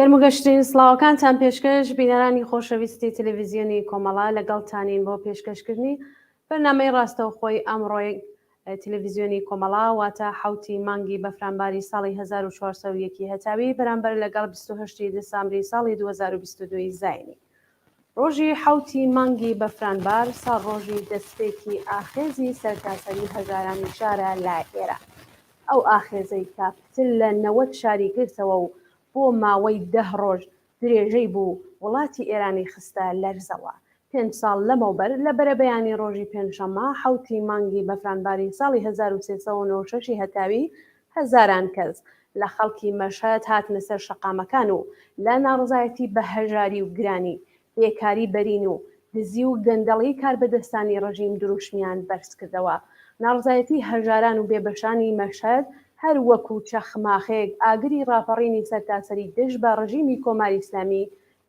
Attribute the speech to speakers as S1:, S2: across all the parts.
S1: گەرموگەشترین سڵاوەکانتان پێشکەش بینەرانی خۆشەویستی تەلەڤیزیۆنی کۆمەڵا لەگەڵتانین بۆ پێشکەشکردنی بەرنامەی ڕاستەوخۆی ئەمڕۆی تەلەڤیزیۆنی کۆمەڵا واتە حوتی مانگی بەفرانباری ساڵی 1401 هەتاوی بەرامبەر لەگەڵ 28 دەسامبری ساڵی 2022 زاینی. ڕۆژی حوتی مانگی بەفرانبار ساڵ ڕۆژی دەستپێکی ئاخێزی سەرتاسەری هەژارانی شارە لای ئێرە. ئەو ئاخێزەی کاپتل لە 90 شاری گرتەوە و بۆ ماوەی 10 ڕۆژ درێژەی بوو وڵاتی ئێرانی خستە لەرزەوە. 5 ساڵ لەمەوبەر لە بەرەبەیانی ڕۆژی پێنجشەممە حوتی مانگی بەفرانباری ساڵی 1396 هەتاوی هەزاران کەس لە خەڵکی مەشهد هاتنە سەر شەقامەکان و لە ناڕزایەتی بە هەژاری و گرانی، بێکاری بەرین و دزی و گەندەڵی کاربەدەستانی ڕژیم دروشمیان بەرز کردەوە. ناڕزایەتی هەژاران و بێبەشانی مەشهد هەر وەکو چەخماخێک ئاگری ڕاپەڕینی سەرتاسەری دژ بە ڕژیمی کۆماری ئیسلامی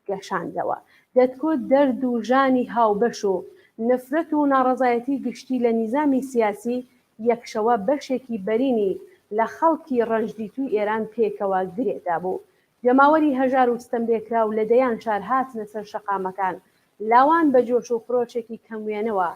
S1: گەشاندەوە. دەتکۆت دەرد و ژانی هاوبەش و نفرەت و ناڕزایەتی گشتی لە نیزامی سیاسی یەکشەوە بەشێکی بەرینی لە خەڵکی ڕەنجدیتووی ئێران پێکەوە گرێدا بوو. جەماوەری هەژار و ستەمبێکرا و لە دەیان شار هاتنە سەر شەقامەکان، لاوان بە جۆش و خرۆچێکی کەموێنەوە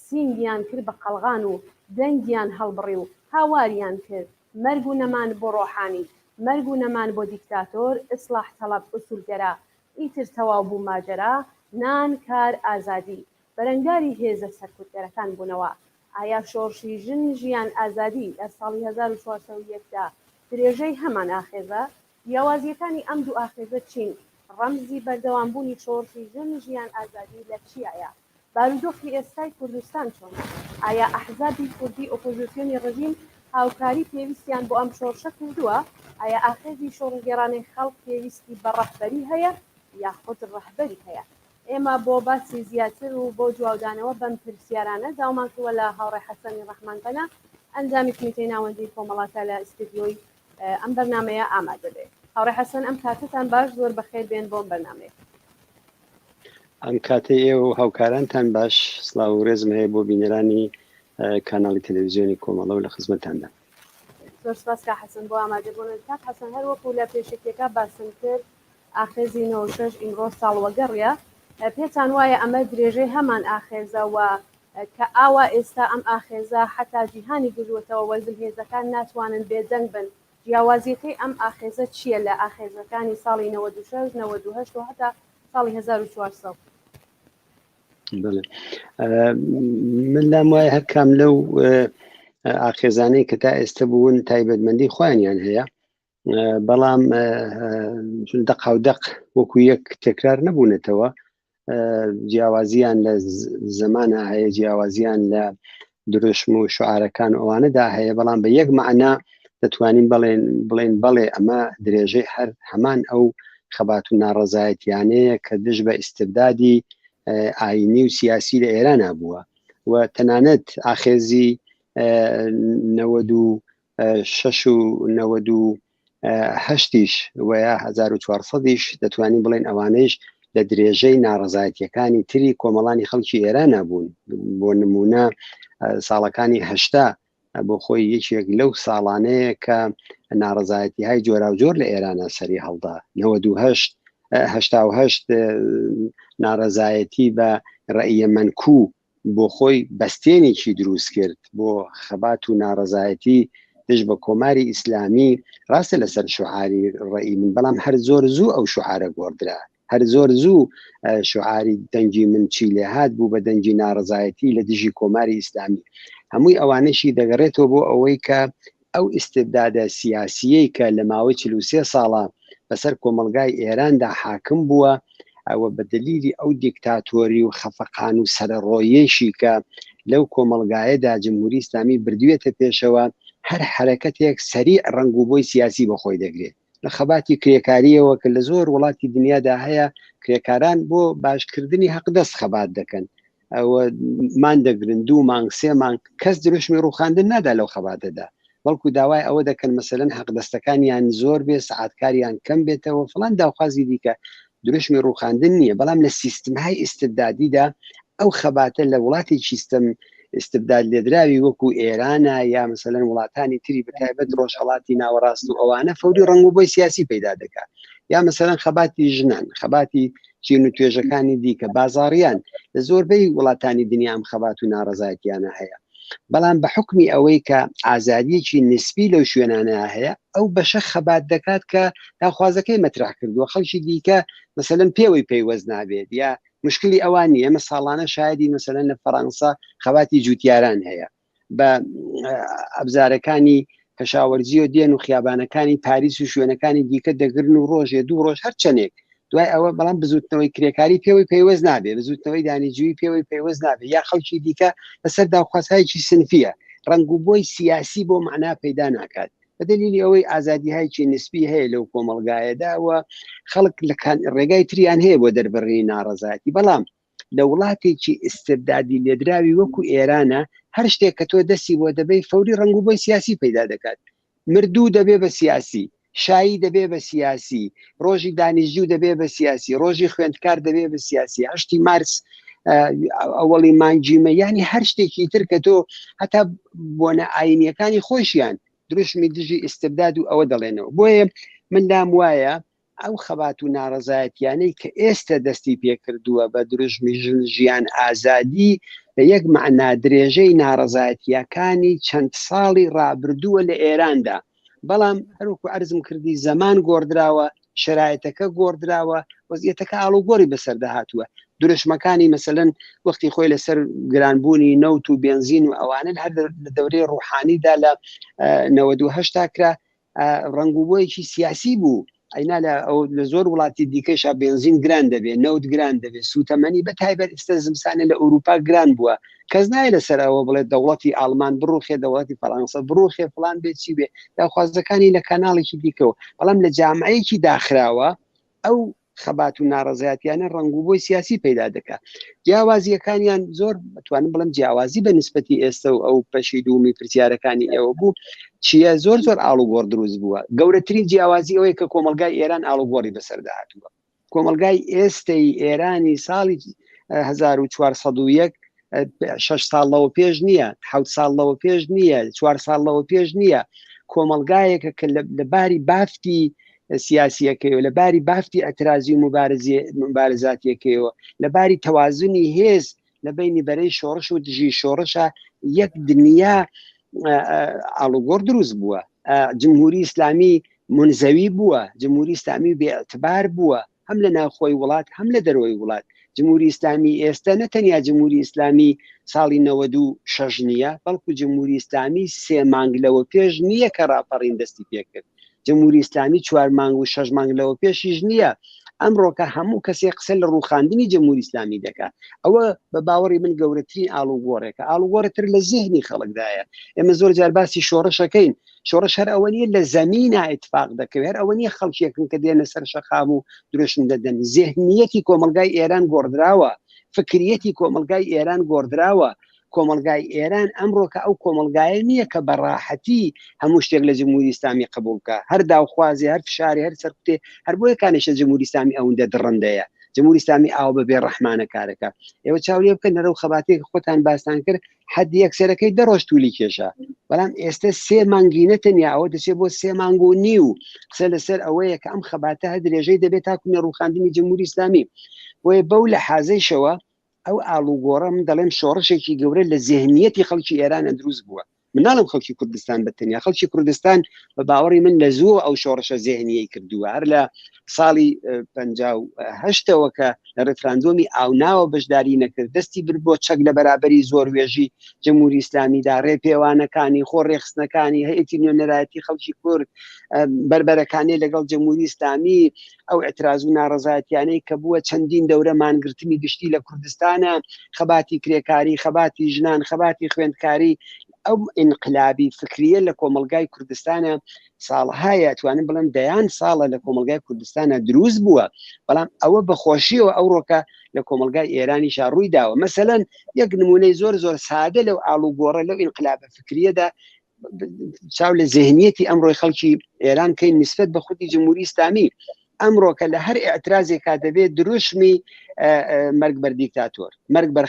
S1: سینگیان کرد بە قەڵغان و دەنگیان هەڵبڕی و هاواریان کرد مەرگ و نەمان بۆ ڕۆحانی، مەرگ و نەمان بۆ دیکتاتۆر، ئیسلاح تەڵەب ئوسولگەرا، ئیتر تەواو بوو ماجەرا، نان کار ئازادی، بەرەنگاری هێزە سەرکوتگەرەکان بوونەوە. ئایا شۆڕشی ژن ژیان ئازادی لە ساڵی 1401دا درێژەی هەمان ئاخێزە؟ جیاوازیەکانی ئەم دوو ئاخێزە چین؟ ڕەمزی بەردەوامبوونی شۆڕشی ژن ژیان ئازادی لە چیایە؟ بارودۆخی ئێستای کوردستان چۆنە؟ ئایا ئەحزابی کوردی ئۆپۆزیسیۆنی ڕژیم هاوکاری پێویستیان بۆ ئەم شۆڕشە کردووە؟ ئایا ئاخێزی شۆڕگێڕانی خەڵک پێویستی بە ڕەهبەری هەیە یاخود ڕەهبەری هەیە؟ ئێمە بۆ باسی زیاتر و بۆ جوابدانەوە بەم پرسیارانە داوامان کردووە لە هاوڕێ حەسەنی ڕەحمانپەنا ئەنجامی کمیتەی ناوەندی کۆمەڵاتە لە ئستودیۆی ئەم بەرنامەیە ئامادە بێت. هاوڕێ حەسەن ئەم کاتتان باش، زۆر بەخێر بێن بۆم بەرنامەیە.
S2: ئەم کاتەی ئێوە و هاوکارانتان باش، سڵاو و ڕێزم هەیە بۆ بینەرانی کاناڵی تەلەڤیزیۆنی کۆمەڵە و لە خزمەتاندا.
S1: زۆر سپاس کا حەسەن بۆ ئامادەبوونت. کاک حەسەن هەر وەکو لە پێشێکیەکە باسم کرد ئاخێزی 96 ئیمڕۆ ساڵوەگەڕیە، پێتان وایە ئەمە درێژەی هەمان ئاخێزەوە کە ئاوا ئێستا ئەم ئاخێزە حتا جیهانی گرتووەتەوە وەزن هێزەکان ناتوانن بێدەنگ بن. جیاوازیەکەی ئەم ئاخێزە چییە لە ئاخێزەکانی ساڵی 96 98 و هەتا ساڵی 1400؟
S2: من لام وایە هەر کام لەو ئاخێزانەی کە تا ئێستا بوون تایبەتمەندی خۆیانیان هەیە، بەڵام دەق هاودەق وەکو یەک تێکرار نەبوونێتەوە. جیاوازیان لە زەمانە هەیە، جیاوازیان لە دروشم و شعارەکان ئەوانەدا هەیە، بەڵام بە یەک معنە دەتوانین بڵێن بەڵێ ئەمە درێژەی هەر هەمان ئەو خەبات و ناڕەزایەتیانەیە کە دژ بە ئیستبدادی ئاینی و سیاسی لە ئێران بووە و تەنانەت ئاخێزی 96 و 98ش ویا 1400ش دەتوانین بڵێن ئەوانەیش لە درێژەی ناڕەزایەتیەکانی تری کۆمەڵانی خەڵکی ئێران بوون. بۆ نمونە ساڵەکانی هەشتا بۆ خۆی یەکێک لەو ساڵانەیە کە ناڕەزایەتیهای جۆرا و جۆر لە ئێرانە سەری هەڵدا. 98 ناڕەزایەتی بە ڕەئیە مەنکوو بۆ خۆی بەستێنێکی دروست کرد بۆ خەبات و ناڕەزایەتی دژ بە کۆماری ئیسلامی. ڕاستە لەسەر شوعاری ڕەئی من، بەڵام هەر زۆر زوو ئەو شوعارە گۆڕدرا. هەر زۆر زوو شعاری دەنگی من چی لێ هات بوو بە دەنگی ناڕزایەتی لە دژی کۆماری ئیسلامی. هەمووی ئەوانەشی دەگەڕێتەوە بۆ ئەوەی کە ئەو ئیستبدادە سیاسیەی کە لە ماوەی 43 ساڵە بەسەر کۆمەلگای ئێراندا حاکم بووە، ئەوە بە دلیلی ئەو دیکتاتۆری و خەفەقان و سەرڕۆیەشی کە لەو کۆمەلگایەدا جمهوری ئیسلامی بردوێتە پێشەوە، هەر حرەکەتێک سەریع ڕنگ و بۆی سیاسی بەخۆی دەگرێت. لە خەباتی کرێکاریەوە کە لە زۆر وڵاتی دنیادا هەیە، کرێکاران بۆ باشکردنی حەقدەست خەبات دەکەن، ئەوە مان دەگرن 2 مانگ 3 مانگ، کەس دروشمی ڕوخاندن نادا لەو خەباتەدا، بەڵکو داوای ئەوە دەکەن مەسەلەن حەقدەستەکانیان زۆر بێ، سەعاتکاریان کەم بێتەوە، فڵان داوخوازی دیکە دروشمی ڕوخاندن نییە. بەڵام لە سیستمهای ئیستبدادیدا ئەو خەباتە لە وڵاتی سیستم استبداد لێدراوی وەکو ئێرانە یا مثلەن وڵاتانی تری بەتایبەت ڕۆژهەڵاتی ناوەڕاست و ئەوانە فەوری ڕنگ و بۆی سیاسی پەیدا دەکات، یا مثلەن خەباتی ژنان، خەباتی چین و توێژەکانی دیکە بازاڕیان لە زۆربەی وڵاتانی دنیا ئەم خەبات و ناڕزایەتیانە هەیە. بەڵام بە حکمی ئەوەی کە ئازادیەکی نسبی لەو شوێنانە هەیە، ئەو بەشە خەبات دەکات کە داخوازەکەی مەترح کردووە، خەڵکی دیکە مثلەن پێوەی پەیوەست نابێت، یا مشکلی ئەوانی ئێمە ساڵانە شایدی مثلەن لە فەڕەنسا خەباتی جوتیاران هەیە بە ئەبزارەکانی کەشاوەرجی و دێن و خیابانەکانی پاریس و شوێنەکانی دیکە دەگرن و ڕۆژێ 2 ڕۆژ هەر چەندێک دوای ئەوە، بەڵام بزوتنەوەی کرێکاری پێوەی پەیوەست نابێ، بزوتنەوەی دانیجووی پێوەی پەیوەست نابێ، یا خەڵکی دیکە بەسەر داخوازهایکی سنفیە، ڕنگ و بۆی سیاسی بۆ معنا پەیدا ناکات. بەدلیلی ئەوەی ئازادیهایکی نسبی هەیە لەو کۆمەلگایەداوە، خەڵک لە ڕێگای تریان هەیە بۆ دەربڕینی ناڕەزایەتی. بەڵام لە وڵاتێکی ئیستبدادی لێدراوی وەکو ئێرانە، هەر شتێک کە تۆ دەستی بۆ دەبێ فەوری ڕنگ و بۆی سیاسی پەیدا دەکات. مردوو دەبێ بە سیاسی، شایی دەبێ بە سیاسی، ڕۆژی دانیشتجو دەبێ بە سیاسی، ڕۆژی خوێندکار دەبێ بە سیاسی، 8 مارس ئەوەڵی مانگیمە، ینی هەر شتێکی تر کە تۆ هەتا بۆنە ئاینیەکانی خۆشیان دروشمی دژی ئیستبداد و ئەوە دەڵێنەوە. بۆیە من لام وایە ئەو خەبات و ناڕەزایەتیانەی کە ئێستا دەستی پێکردووە بە دروشمی ژیان ئازادی، بە یەک معنا درێژەی ناڕەزایەتیەکانی چەند ساڵی ڕابردووە لە ئێراندا. بەڵام هەروکو عەرزم کردی زەمان گۆڕدراوە، شرایەتەکە گۆڕدراوە، وەزعیەتەکە ئاڵوگۆڕی بەسەردا هاتووە. دروشمەکانی مەسەلەن وەختی خۆی لەسەر گرانبوونی نەوت و بێنزین و ئەوانن هەر لە دەورەی ڕوحانیدا لە 98 کرا ڕنگ و بۆیەکی سیاسی بوو. ئەینا لە زۆر وڵاتی دیکەشا بێنزین گران دەبێت، نەوت گران دەبێت، سوتەمەنی بە تایبەت ئێستا زمسانە لە ئەوروپا گران بووە، کەس نایە لەسەرەوە بڵێ دەوڵەتی ئاڵمان بڕوخێ، دەوڵەتی فەڕەنسا بڕوخێ، فڵان بێت چی بێ، داخوازەکانی لە کەناڵێکی دیکەوە. بەڵام لە جامعەیەکی داخراوە ئەو خەبات و ناڕەزایەتیانە ڕنگ و بۆی سیاسی پەیدا دەکات. جیاوازیەکانیان زۆر بتوانم بڵم جیاوازی بە نسبەتی ئێستا و ئەو پەشی دومی پرسیارەکانی ئێوە بوو چیە زۆر ئاڵوگۆڕ دروست بووە. گەورەترین جیاوازی ئەوەی کە کۆمەلگای ئێران ئاڵوگۆڕی بەسەردا هاتووە. کۆمەلگای ئێستەی ئێرانی ساڵی 1401 6 ساڵەوە پێش نییە، 7 ساڵەوە پێش نییە، 4 ساڵەوە پێش نییە. کۆمەلگایەکە کە لەباری بافتی سیاسیەکەیەوە، لەباری بافتی ئەترازی و مبارزاتیەکەیەوە، لەباری تەوازنی هێز لە بینی بەرەی شۆڕش و دژی شۆڕشە، یەک دنیا ئاڵوگۆڕ دروست بووە. جمهوری ئیسلامی منزەوی بووە، جمهوری ئیسلامی بێعتبار بووە، هەم لە ناوخۆی وڵات هەم لە دەرەوەی وڵات. جمهوری ئیسلامی ئێستا نەتەنیا جمهوری ئیسلامی ساڵی 96 نییە، بەڵکو جمهوری ئیسلامی 3 مانگ لەوە پێش نییە کە ڕاپەڕین دەستی پێکرد. جمهوری ئیسلامی 4 مانگ و 6 مانگ لەوە پێشیش نییە. ئەمڕۆکە هەموو کەسێک قسە لە ڕووخاندنی جمهوری ئیسلامی دەکات. ئەوە بە باوەڕی من گەورەترین ئاڵوگۆڕێکە، ئاڵوگۆڕتر لە ذهنی خەڵکدایە. ئێمە زۆر جار باسی شۆڕشەکەین، شۆڕش هەر ئەوە نیە لە زەمینە ئیتفاق دەکەوێت، هەر ئەوە نیە خەڵکیەکن کە دێنە سەر شەخام و درۆشن دەدەن. ذهنیەتی کۆمەلگای ئێران گۆڕدراوە، فکریەتی کۆمەلگای ئێران گۆڕدراوە. کۆمەلگای ئێران ئەمڕۆکە ئەو کۆمەلگایە نییە کە بەڕاحەتی هەموو شتێک لە جمهوری ئیسلامی قبول بکە، هەر داوخوازی، هەر فشاری، هەر سەرکوتێ، هەر بۆیە کانێشە جمهوری ئیسلامی ئەوەندە دڕندەیە. جمهوری ئیسلامی ئاو بەبێ ڕەحمانە کارەکە. ئێوە چاوەڕێ بکەن لەرەو خەباتێک خۆتان باستان کرد حەدی یەکسەرەکەی 10 ڕۆژ توولی کێشە، بەڵام ئێستا 3 مانگی نەتەنیا ئەوە دەچێت بۆ 3 مانگ و نیو. قسە لەسەر ئەوەیە کە ئەم خەباتە هە درێژەی دەبێت تاکو نەڕووخاندنی جمهوری ئیسلامی. بۆیە بەو لە حازەیشەوە ئەو ئاڵوگۆڕە من دەڵێم شۆڕشێکی گەورە لە ذهنیەتی خەڵکی ئێرانە دروست بووە. مناڵم خەڵکی کوردستان بەتەنیا خەڵکی کوردستان بە باوەڕی من لە زوو ئەو شۆڕشە ذهنیەی کردووە هەر لە ساڵی 58ەوە کە لە ڕفراندۆمی ئاوناوە بەشداری نەکرد دەستی برد بۆ چەک لە بەرابەری زۆر وێژی جمهوری ئیسلامیدا ڕێپێوانەکانی خۆ ڕێخستنەکانی هەیەتی نوێنەرایەتی خەڵکی کورد بربەرەکانی لەگەڵ جمهوری ئیسلامی ئەو ئەتراز و ناڕەزایەتیانەی کە بووە چەندین دەورە مانگرتنی گشتی لە کوردستانە خەباتی کرێکاری خەباتی ژنان خەباتی خوێندکاری ئەو ئینقلابی فکریە لە کۆمەلگای کوردستانە ساڵهایە توانم بڵێم دەیان ساڵە لە کۆمەلگای کوردستانە دروست بووە بەڵام ئەوە بەخۆشیەوە ئەوڕۆکە لە کۆمەلگای ئێرانیشا ڕووی داوە مەسەلەن یەک نمونەی زۆر زۆر سادە لەو ئاڵوگۆڕە لەو ئینقلابە فکریەدا چاو لە ذهنیەتی ئەمڕۆی خەڵکی ئێران کەین نسبەت بە خودی جمهوری ئیسلامی ئەمڕۆکە لە هەر ئەترازێکا دەبێت دروشمی مەرگ بەر دیکتاتۆر مەرگ بەر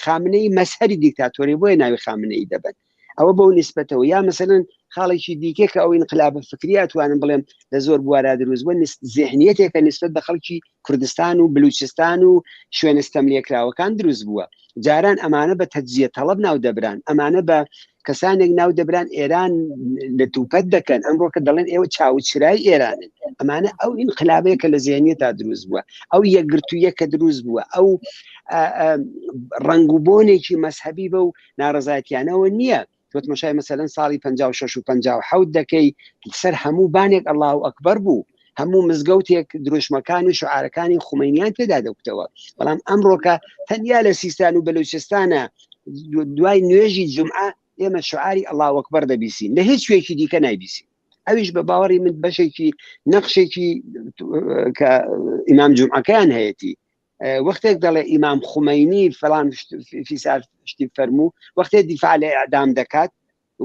S2: خامنەی مەسهەری دیکتاتۆری بۆیە ناوی خامنەی دەبن ئەوە بەو نسبەتەوە یا مەسەلەن خاڵێکی دیکە کە ئەو ئینقلابە فکریە توانم بڵێم لە زۆر بوارە دروست بووە ذهنیەتێکە نسبەت بە خەڵکی کوردستان و بلوچستان و شوێنە ستەملێکراوەکان دروست بووە جاران ئەمانە بە تەجزیە تەڵەب ناو دەبران ئەمانە بە کەسانێک ناو دەبران ئێران لە توپەت دەکەن ئەمڕۆکە دەڵێن ئێوە چاوچرای ئێرانن ئەمانە ئەو ئینقلابەیە کە لە ذهنیەتا دروست بووە ئەو یەکگرتوویە کە دروست بووە ئەو ڕنگوبۆنێکی مەسهەبی بە و ناڕەزایەتیانەوە نییە تۆتمەشای مەسەلەن ساڵی 56 و 57 دەکەی سەر هەموو بانێک ئەڵڵاهو ئەکبەر بوو هەموو مزگەوتێک دروشمەکان و شعارەکانی خومینیان تێدا دەوتەوە بەڵام ئەمڕۆکە تەنیا لە سیستان و بەلوچستانە دوای نوێژی جومعە ئێمە شعاری ئەڵڵاهو ئەکبەر دەبیسین لە هیچ شوێکی دیکە نایبیسین ئەویش بە باوەڕی من بەشێکی نەخشێکی کە ئیمام جومعەکەیان هەیەی وەختێک دەڵێ ئیمام خومینی فلان فیسار شتی فەرموو وەختێک دیفاع لە ئەعدام دەکات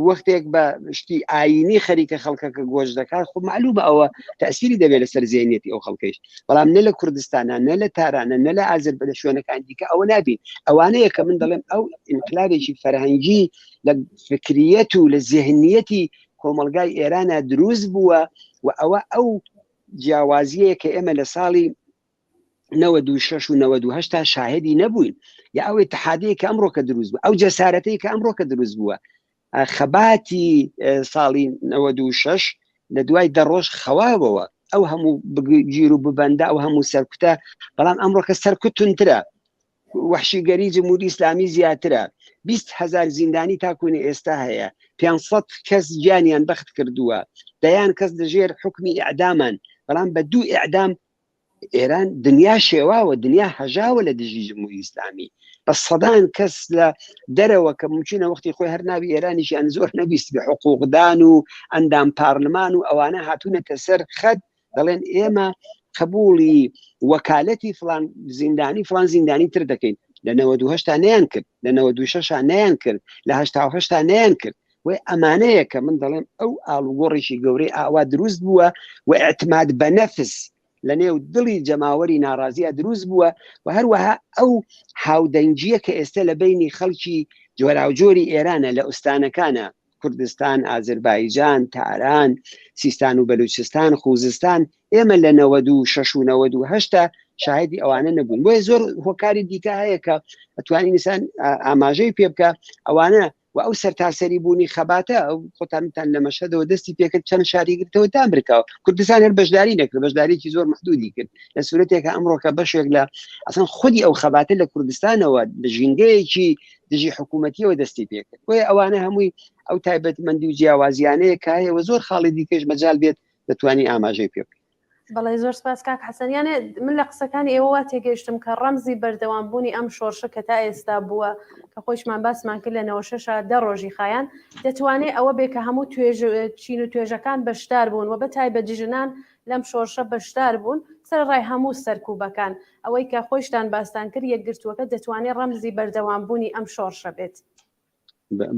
S2: وەختێک بە شتی ئاینی خەریکە خەڵکەکە گۆش دەکات خۆ معلومە ئەوە تەسیری دەبێت لەسەر ذهنیەتی ئەو خەڵکەیش بەڵام نە لە کوردستانە نە لە تارانە نە لە ئازر بە شوێنەکان دیکە ئەوە نابین ئەوانەیە کە من دەڵێم ئەو ئینقلابێکی فەرهەنگی لە فکریەت و لە ذهنیەتی کۆمەلگای ئێرانە دروست بووە و ئەوە ئەو جیاوازیەیە کە ئێمە لە ساڵی 96 و 98 تا شاهدی نەبووین یا ئەو اتحادیە کە ئەمڕۆکە دروست بووە ئەو جەسارەتەی کە ئەمڕۆکە دروست بووە خەباتی ساڵی 96 لە دوای دەڕۆژ خەوابەوە ئەو هەموو گیر و ببەندە ئەو هەموو سەرکوتە بەڵام ئەمڕۆکە سەرکوتونترە وحشیگەری جمهوری ئیسلامی زیاترە 20,000 زیندانی تاکوونی ئێستا هەیە 500 کەس گیانیان بەخت کردووە دەیان کەس دەژێر حکمی ئەعدامان بەڵام بە دوو ئەعدام ئێران دنیا شێواوە دنیا هەژاوە لە دژی جمهوری ئیسلامی بە سەدان کەس لە دەرەوە کە ممکنە وەختی خۆی هەر ناوی ئێرانیشیان زۆر نەبیست بە حقوقدان و ئەندام پارلمان و ئەوانە هاتوونەتە سەر خەت دەڵێن ئێمە قبولی وەکالەتی فلان زیندانی تر دەکەین لە 98 تا نەیان کرد لە 96 نەیان کرد لە 88 نەیان کرد و ئەمانەیە کە من دەڵێم ئەو ئاڵوگۆڕێکی گەورەی ئاوا دروست بووە و ئەعتماد بە نەفس لە نێو دڵی جەماوەری ناڕازیە دروست بووە و هەروەها ئەو هاودەنگیە کە ئێستا لە بینی خەڵکی جۆراوجۆری ئێرانە لە ئوستانەکانە کوردستان ئازربایجان تاران سیستان و بەلوچستان خوزستان ئێمە لە 96 و 98 شاهدی ئەوانە نەبوون بۆیە زۆر هۆکاری دیکە هەیە کە ئەتوانی نیسان ئاماژەی پێ بکە ئەوانە و ئەو سەرتاسەری بوونی خەباتە ئەو خۆتانتان لە مەشهدەوە دەستی پێکرد چەند شاریگرتەوە تا ئەمریکاوە کوردستان هەر بەشداری نەکرد بەشداریی زۆر محدودی کرد لە سوورەتێکە ئەمڕۆکە بەشێک لە ئەسڵ خودی ئەو خەباتە لە کوردستانەوە لە ژینگەیەکی دژی حکوومەتیەوە دەستی پێکرد بۆیە ئەوانە هەمووی ئەو تایبەتمەندی و جیاوازیانەیە کە هەیەوە زۆر خاڵی دیکەش مەجال بێت دەتوانی ئاماژەی پێ بکەیت.
S1: بەڵێ زۆر سپاس کاک حەسەنیانێ من لە قسەکانی ئێوە تێگەیشتم کە ڕەمزی بەردەوامبوونی ئەم شۆڕشە کە تا ئێستا بووە کە خۆشمان باسمان کرد لە 96 دە ڕۆژی خایان دەتوانێت ئەوە بێ کە هەموو چین و توێژەکان بەشدار بوون و بەتایبەت ژنان لەم شۆڕشە بەشدار بوون سەر ڕای هەموو سەرکوبەکان ئەوەی کە خۆشتان باستان کرد یەکگرتووەکە دەتوانێت ڕەمزی بەردەوامبوونی ئەم شۆڕشە بێت.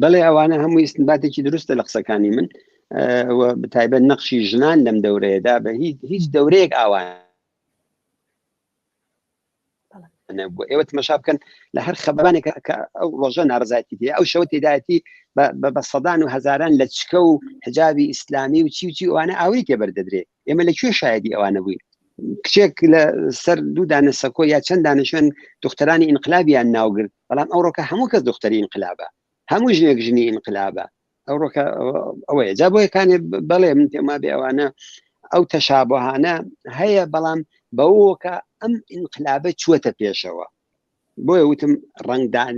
S2: بەڵێ ئەوانە هەموو ئیسنباتێکی دروستە لە قسەکانی من بتایبەت نەخشی ژنان لەم دەورەیەدا بە هیچ دەورەیەک ئاوان ئێوە تماشا بکەن لە هەر خەبانێک کە ئەو ڕۆژە ناڕزایەتی دێ ئەو شەوە تێدایەتی بە سەدان و هەزاران لە چکە و حجابی ئیسلامی و چی ئەوانە ئاوری تێ بەردەدرێ ئێمە لەکوێ شایدی ئەوانە بووین کچێک لە سەر دوو دانە سەکۆ یا چەند دانەشوێن دخترانی ئینقلابیان ناوگرت بەڵام ئەوڕۆکە هەموو کەس دختری ئینقلابە هەموو ژنێک ژنی ئینقلابە ئەوڕۆکە ئەوەیە جا بۆیە کانی بەڵێ من تێما بێ ئەوانە ئەو تەشابهانە هەیە بەڵام بەوەکە ئەم ئینقلابە چووەتە پێشەوە بۆیە وتم ڕنگدان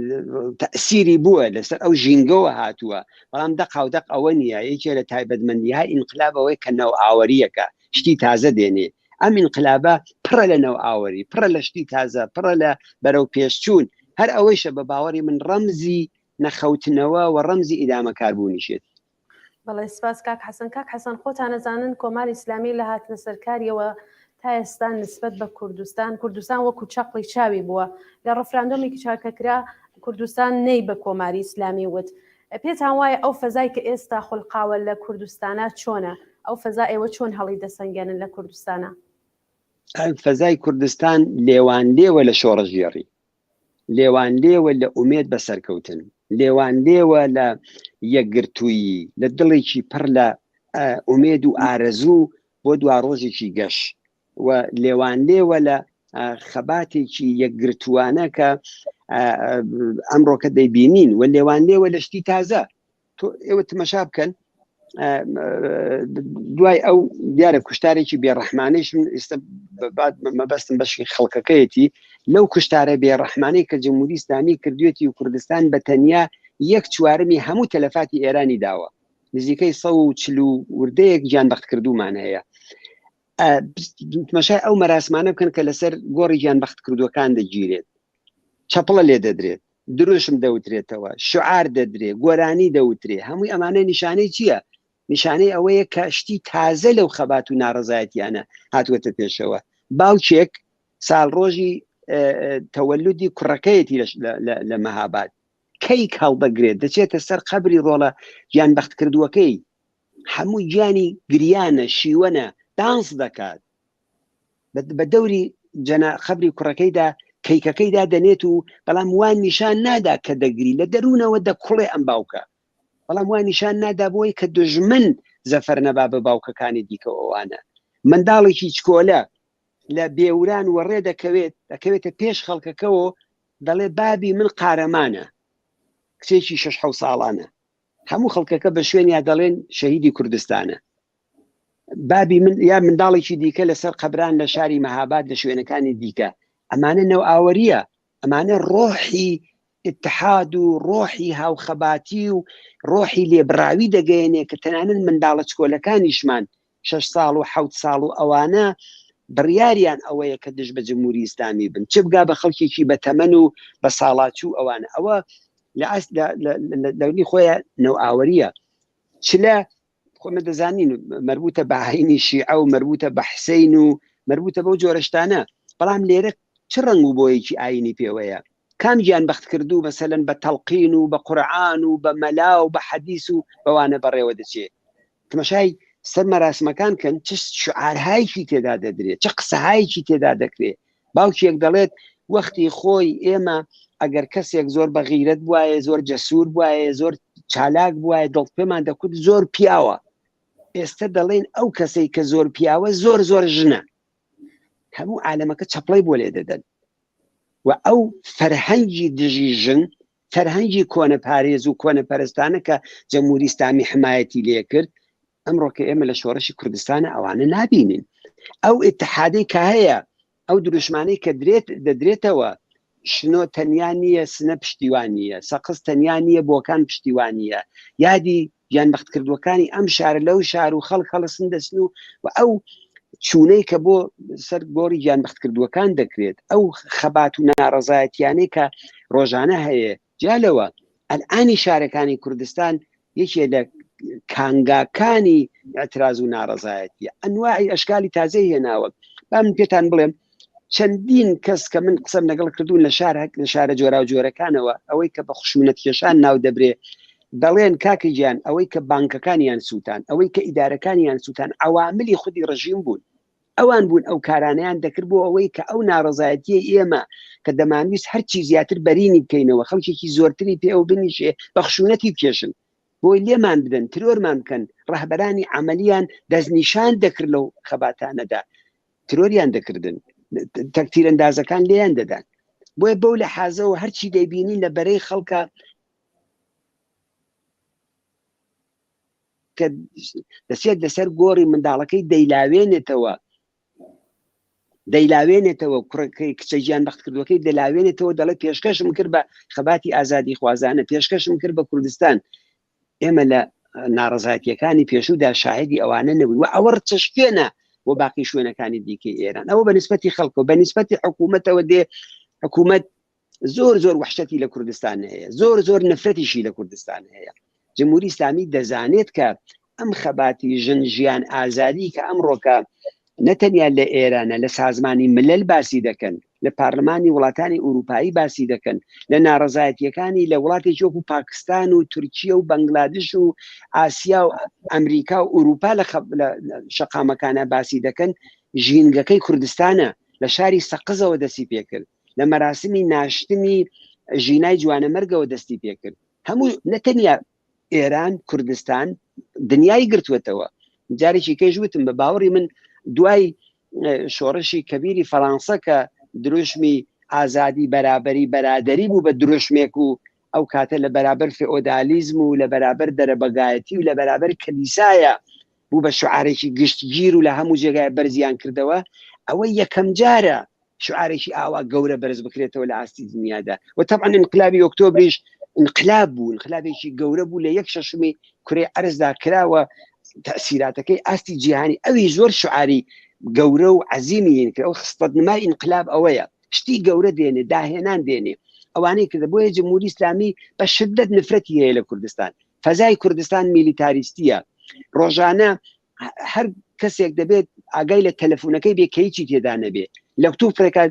S2: تەسیری بووە لەسەر ئەو ژینگەوە هاتووە بەڵام دەقاودەق ئەوە نییە یەکێ لە تایبەتمەندیهای ئینقلابەوەی کە نەو ئاوەریەکە شتی تازە دێنێ ئەم ئینقلابە پڕە لە نەو ئاوەری پڕە لە شتی تازە پڕە لە بەرەو پێشچوون هەر ئەوەیشە بە باوەڕی من ڕەمزی نەخەوتنەوە و ڕەمزی ئیدامە کاربوونیشێت.
S1: بەڵێ سپاس کاک حەسەن خۆتان ئەزانن کۆماری ئیسلامی لە هاتنە سەرکاریەوە تا ئێستا نسبەت بە کوردستان وەکو چەقڵی چاوی بووە لە ڕەفراندۆمێکی چاکەکرا کوردستان نەی بە کۆماری ئیسلامی وت پێتان وایە ئەو فەزای کە ئێستا خولقاوە لە کوردستانە چۆنە ئەو فەزا ئێوە چۆن هەڵی دەسەنگێنن لە کوردستانە؟
S2: فەزای کوردستان لێوان لێوە لە شۆڕەژێڕی لێوان لێوە لە ئومێد بە سەرکەوتن لێوان لێوە لە یەکگرتووی لە دڵێکی پڕ لە ئومێد و ئارەزوو بۆ دوا ڕۆژێکی گەشت و لێوان لێوە لە خەباتێکی یەکگرتووانە کە ئەمڕۆکە دەیبینین و لێوان لێوە لە شتی تازە ئێوە تمەشا بکەن دوای ئەو دیارە کوشتارێکی بێڕەحمانەیش ئێستا مەبەستم بەشی خەڵکەکەیەتی لەو کوشتارە بێڕەحمانەی کە جمهوری ئیسلامی کردوێتی و کوردستان بە تەنیا 1/4 هەموو تەلەفاتی ئێرانی داوە نزیکەی 140 وردەیەک گیانبەخت کردومان هەیە تمەشای ئەو مەراسمانە بکەن کە لەسەر گۆڕی گیانبەخت کردوەکان دەگیرێت چەپڵە لێ دەدرێت دروشم دەوترێتەوە شعار دەدرێت گۆرانی دەوترێت هەمووی ئەمانە نیشانەی چییە؟ نیشانەی ئەوەیە کە شتی تازە لەو خەبات و ناڕەزایەتیانە هاتووەتە پێشەوە باوچێک ساڵڕۆژی تەوەلودی کوڕەکەیەتی لە مەهاباد کەی هەڵدەگرێت دەچێتە سەر قەبری ڕۆڵە گیانبەخت کردووەکەی هەموو گیانی گریانە شیوەنە دانس دەکات بە دەوری خەبری کوڕەکەیدا کەیکەکەیدا دەنێت و بەڵام وان نیشان نادا کە دەگری لە دەروونەوە دەکوڵێ ئەم باوکە بەڵام وان نیشان نادا بۆی کە دژمن زەفەر نەبا بە باوکەکانی دیکەوە ئەوانە منداڵێکی چکۆلە لە بێوران وەڕێ دەکەوێتە پێش خەڵکەکەەوە دەڵێ بابی من قارەمانە کچێکی 6 ساڵانە هەموو خەڵکەکە بە شوێنیا دەڵێن شەهیدی کوردستانە بابی من یا منداڵێکی دیکە لەسەر قەبران لە شاری مەهاباد لە شوێنەکانی دیکە ئەمانە نەو ئاوەریە ئەمانە ڕۆحی اتحاد و ڕۆحی هاوخەباتی و ڕۆحی لێبراوی دەگەیەنێ کە تەنانەت منداڵە چکۆلەکانیشمان 6 ساڵ و 7 ساڵ و ئەوانە بڕیاریان ئەوەیە کە دژ بە جمهوری ئیسلامی بن چ بگا بە خەڵکێکی بە تەمەن و بە ساڵاچوو ئەوانە ئەوە لەونی خۆیان نەو ئاوەریە چلە خۆمە دەزانین مربوطە بە هەینی شیعە و مربوطە بە حسەین و مربوطە بەو جۆرەشتانە بەڵام لێرە چ ڕنگ و بۆیەکی ئاینی پێوەیە کام گیانبەخت کردو مەسەلەن بە تەڵقین و بە قورعان و بە مەلا و بە حەدیث و بەوانە بەڕێوە دەچێت تماشای سەر مەراسمەکان کەن چ شعارهایکی تێدا دەدرێت چه قسەهایکی تێدا دەکرێت باوکیەک دەڵێت وەختی خۆی ئێمە ئەگەر کەسێک زۆر بە غیرەت بواە زۆر جەسوور بواە زۆر چالاک بواە دڵ پێمان دەکوت زۆر پیاوە ئێستا دەڵێن ئەو کەسەی کە زۆر پیاوە زۆر ژنە هەموو عالەمەکە چەپڵی بۆ لێ دەدەن و ئەو فەرهەنگی دژی ژن فەرهەنگی کۆنە پارێز و کۆنە پەرستانە کە جەمهوری ئیسلامی حمایەتی لێ کرد ئەمڕۆکە ئێمە لە شۆڕشی کوردستانە ئەوانە نابینین ئەو ئیتحادەی کە هەیە ئەو دروشمانەی کە دەدرێتەوە شنۆ تەنیا نییە سنە پشتیوان نییە سەقز تەنیا نییە بۆکان پشتیوان نییە یادی گیانبەخت کردوەکانی ئەم شارە لەو شار و خەڵک هەڵەسن دەچن و ئەو چوونەی کە بۆ سەر گۆڕی گیانبەخت کردوەکان دەکرێت ئەو خەبات و ناڕەزایەتیانەی کە ڕۆژانە هەیە جالەوە ئەلئانی شارەکانی کوردستان یەکێ لە کانگاکانی ئەتراز و ناڕەزایەتیە ئەنواعی ئەشکالی تازەی هێناوە با من پێتان بڵێم چەندین کەس کە من قسەم لەگەڵ کردوون لە شارە جۆرا و جۆرەکانەوە ئەوەی کە بە خشونەت کێشان ناو دەبرێ دەڵێن کاکە گیان ئەوەی کە بانکەکانیان سووتان ئەوەی کە ئیدارەکانیان سووتان عواملی خودی ڕژیم بوون ئەوان بوون ئەو کارانیان دەکرد بۆ ئەوەی کە ئەو ناڕەزایەتیە ئێمە کە دەمانویست هەرچی زیاتر بەرینی بکەینەوە خەڵکێکی زۆرتری پێ ئەو بنیشێ بە خشونەتی بکێشن بۆی لێمان بدەن ترۆرمان بکەن ڕەهبەرانی عملیان دەستنیشان دەکرد لەو خەباتانەدا ترۆریان دەکردن تەکتیر ئەندازەکان لێیان دەدان بۆیە بەو لە حازەوە هەرچی دەیبینین لە بەرەی خەڵکە کە دەچێت لەسەر گۆڕی منداڵەکەی دەیلاوێنێتەوە کوڕەکەی کچە گیان بەخت کردوەکەی دەلاوێنێتەوە دەڵێت پێشکەشم کرد بە خەباتی ئازادی خوازانە پێشکەشم کرد بە کوردستان ئێمە لە ناڕزایەتیەکانی پێشوودا شاهدی ئەوانە نەبووین و ئەوە ڕچشکێنە بۆ باقی شوێنەکانی دیکەی ئێران ئەوە بە نسبەتی خەڵکە و بە نسبەتی حکوومەتەوە دێ حکوومەت زۆر وحشەتی لە کوردستان هەیە زۆر نفرەتیشی لە کوردستان هەیە جمهوری ئیسلامی دەزانێت کە ئەم خەباتی ژیان ئازادی کە ئەمڕۆکە نەتەنیا لە ئێرانە لە سازمانی ملل باسی دەکەن لە پارلمانی وڵاتانی ئوروپایی باسی دەکەن لە ناڕزایەتیەکانی لە وڵاتێکی وەکو پاکستان و تورکیا و بەنگلادش و ئاسیا و ئەمریکا و ئوروپا لە شەقامەکانە باسی دەکەن ژینگەکەی کوردستانە لە شاری سەقزەوە دەستی پێکرد لە مەراسمی ناشتنی ژینای جوانەمەرگەوە دەستی پێکرد هەموو نەتەنیا ئێران کوردستان دنیای گرتوێتەوە جارێکی کەژوتم بە باوەڕی من دوای شۆڕشی کەبیری فەڕەنسا کە دروشمی ئازادی بەرابەری بەرادەری بوو بە دروشمێک و ئەو کاتە لە بەرابەر فێئۆدالیزم و لە بەرابەر دەرەبەگایەتی و لە بەرابەر کەلیسایە بوو بە شعارێکی گشتگیر و لە هەموو جێگای بەرزیان کردەوە ئەوە یەکەم جارە شعارێکی ئاوا گەورە بەرز بکرێتەوە لە ئاستی دنیادا و طبعا انقلابی ئۆکتۆبریش انقلاب بوو انقلابێکی گەورە بوو لە 1 شەشمی کوڕی ئەرزدا کراوە تأثیراتەکەی ئاستی جیهانی ئەوی زۆر شعاری گەورە و عەزیمی کرد ئەو خستەتنمای انقلاب ئەوەیە شتی گەورە دێنێ داهێنان دێنێ ئەوانەی کردە بۆیە جمهوری ئیسلامی بە شدت نفرەتی هەیە لە کوردستان فەزای کوردستان میلیتاریستیە ڕۆژانە هەر کەسێک دەبێت ئاگای لە تەلەفۆنەکەی بێ کەیچی تێدا نەبێ لەکتوبێکە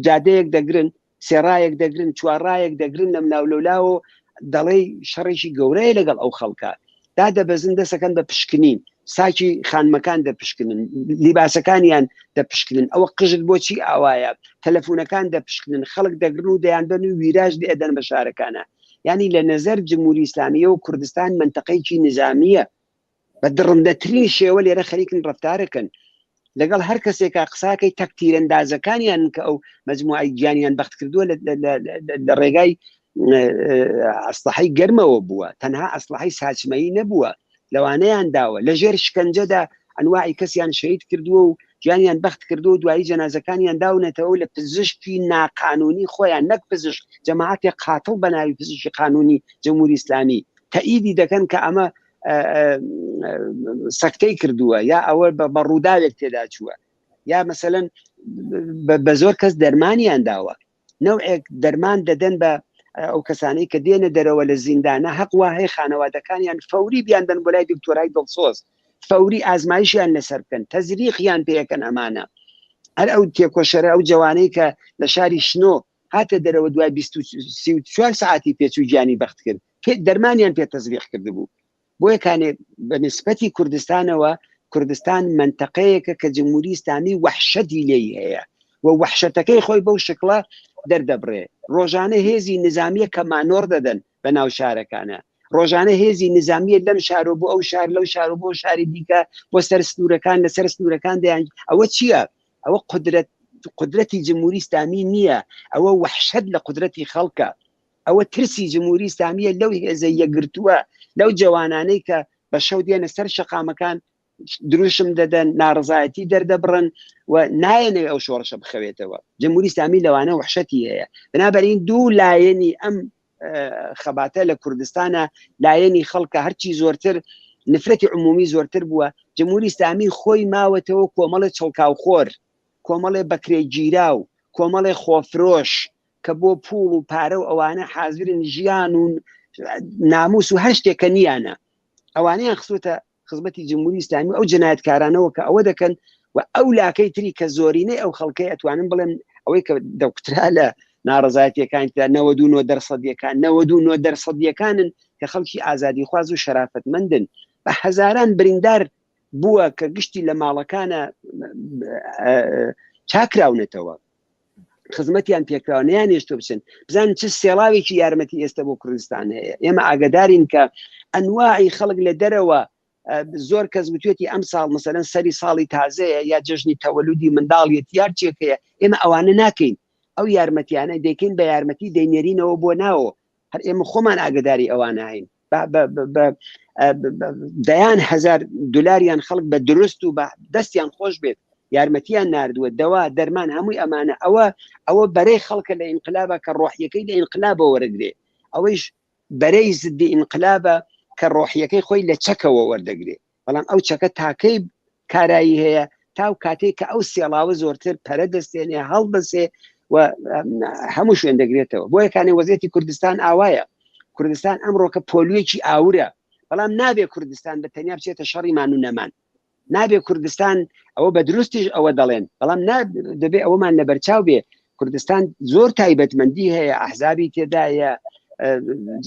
S2: جادەیەک دەگرن سێڕایەک دەگرن چوارڕایەک دەگرن لە مناولەولاوە دەڵێ شەڕێکی گەورەیە لەگەڵ ئەو خەڵکە دادەبەزن دەسەکەن بە پشکنین ساکی خانمەکان دەپشکنن لیباسەکانیان دەپشکنن ئەوە قژت بۆچی ئاوایە تەلەفۆنەکان دەپشکنن خەڵک دەگرن و دەیانبن و ویراژ دێدەن بە شارەکانە یعنی لە نەزەر جمهوری ئیسلامیە و کوردستان منتەقەیەکی نظامیە بە دڕندەترین شێوە لێرە خەریکن ڕەفتارەکەن لەگەڵ هەر کەسێکا قساکەی تەکتیرەندازەکانیان کە ئەو مەجموعەی گیانیان بەخت کردووە لە ڕێگای ئەسلحەی گەرمەوە بووە تەنها ئەسلحەی ساچمەیی نەبووە لەوانەیان داوە لە ژێر شکنجەدا ئەنواعی کەسیان شەهید کردووە و گیانیان بەخت کردو و دوایی جەنازەکانیان داونەتەوە لە پزیشکی ناقانونی خۆیان نەک پزیشک جەماعەتی قاتڵ بە ناوی پزیشکی قانونی جمهوری ئیسلامی تەئیدی دەکەن کە ئەمە سەکتەی کردووە یا ئەوە بە ڕووداوێک تێدا چووە یا مەسەلەن بە زۆر کەس دەرمانیان داوە نەوعێک دەرمان دەدەن بە ئەو کەسانەی کە دێنە دەرەوە لە زیندانە حەقوا هەیە خانەوادەکانیان فەوری بیاندن بۆ لای دکتۆرای دڵسۆز فەوری ئازمایشیان لەسەر بکەن تەزریقیان پێەکەن ئەمانە هەر ئەو تێکۆشەرە ئەو جوانەی کە لە شاری شنۆ هاتە دەرەوە دوای 24 ساعتی پێچوو گیانی بەخت کرد دەرمانیان پێ تەزریق کردبوو بۆیە کانێ بە نسبەتی کوردستانەوە کوردستان منتەقەیەکە کە جمهوری ئیسلامی وحشەتی لێی هەیە و وحشەتەکەی خۆی بەو شکڵە دەردەبڕێ ڕۆژانە هێزی نظامیە کە مانۆر دەدەن بە ناو شارەکانە ڕۆژانە هێزی نظامیە لەم شارۆ بۆ ئەو شار لەو شار و بۆ شاری دیکە بۆ سەر سنوورەکان لەسەر سنوورەکان دەیان ئەوە چییە ئەوە قدرەتی جمهوری ئیسلامی نییە ئەوە وحشەت لە قدرەتی خەڵکە ئەوە ترسی جمهوری ئیسلامیە لەو هێزە یەکگرتووە لەو جوانانەی کە بە شەو دێنە سەر شەقامەکان دروشم دەدەن ناڕزایەتی دەردەبڕن و نایەنێ ئەو شۆڕشە بخەوێتەوە جمهوری ئیسلامی لەوانە وحشەتی هەیە بنابەرین دوو لایەنی ئەم خەباتە لە کوردستانە لایەنی خەڵکە هەرچی زۆرتر نفرەتی عمومی زۆرتر بووە جمهوری ئیسلامی خۆی ماوەتەوە کۆمەڵی چڵکاوخۆر کۆمەڵی بەکرێ گیراو کۆمەڵی خۆفرۆش کە بۆ پوڵ و پارە و ئەوانە حازرن ژیان و ناموس و هەر شتێکە نیانە ئەوانەیان خسوتە خزمەتی جمهوری ئیسلامی ئەو جنایەتکارانەوە کە ئەوە دەکەن و ئەو لاکەی تری کە زۆرینەی ئەو خەڵکەی ئەتوانن بڵێن ئەوەی کە دەوکترا لە ناڕزایەتیەکاندا 99% کە خەڵکی ئازادی خواز و شەرافەتمەندن بە هەزاران بریندار بووە کە گشتی لە ماڵەکانە چاکراونێتەوە خزمەتیان پێکراونیان هێشتۆ بچن بزانن چ سێڵاوێکی یارمەتی ئێستا بۆ کوردستان هەیە ئێمە ئاگدارین کە ئەنواعی خەڵک لە دەرەوە زۆر کەس گوتوێتی ئەم ساڵ مەسەلەن سەری ساڵی تازەیە یا جژنی تەوەلودی منداڵیەت یار چێکەیە ئێمە ئەوانە ناکەین ئەو یارمەتیانە دەکەین بە یارمەتی دەینێرینەوە بۆ ناوە هەر ئێمە خۆمان ئاگداری ئەوانە هەین بە دەیان هزار دلاریان خەڵک بە درست و بە دەستیان خۆش بێت یارمەتیان ناردووە دەوا دەرمان هەمووی ئەمانە ئەوە بەرەی خەڵکە لە ئینقلابە کە ڕۆحیەکەی لە ئینقلابە وەرەگرێ ئەوەیش بەرەی زدی ئینقلابە کە ڕۆحیەکەی خۆی لە چەکەوە وەردەگرێ بەڵام ئەو چەکە تاکەی کارایی هەیە تاو کاتێک کە ئەو سێڵاوە زۆرتر پەرە دەستێنێ هەڵبەسێ و هەموو شوێن دەگرێتەوە بۆ یەکانی وەزیەتی کوردستان ئاوایە کوردستان ئەمڕۆکە پۆلیۆکی ئاورە بەڵام نابێ کوردستان بە تەنیا بچێتە شەڕی مان و نەمان نابێ کوردستان ئەوە بە دروستیش ئەوە دەڵێن بەڵام دەبێ ئەوەمان لە بەرچاو بێ کوردستان زۆر تایبەتمەندی هەیە ئەحزابی تێدایە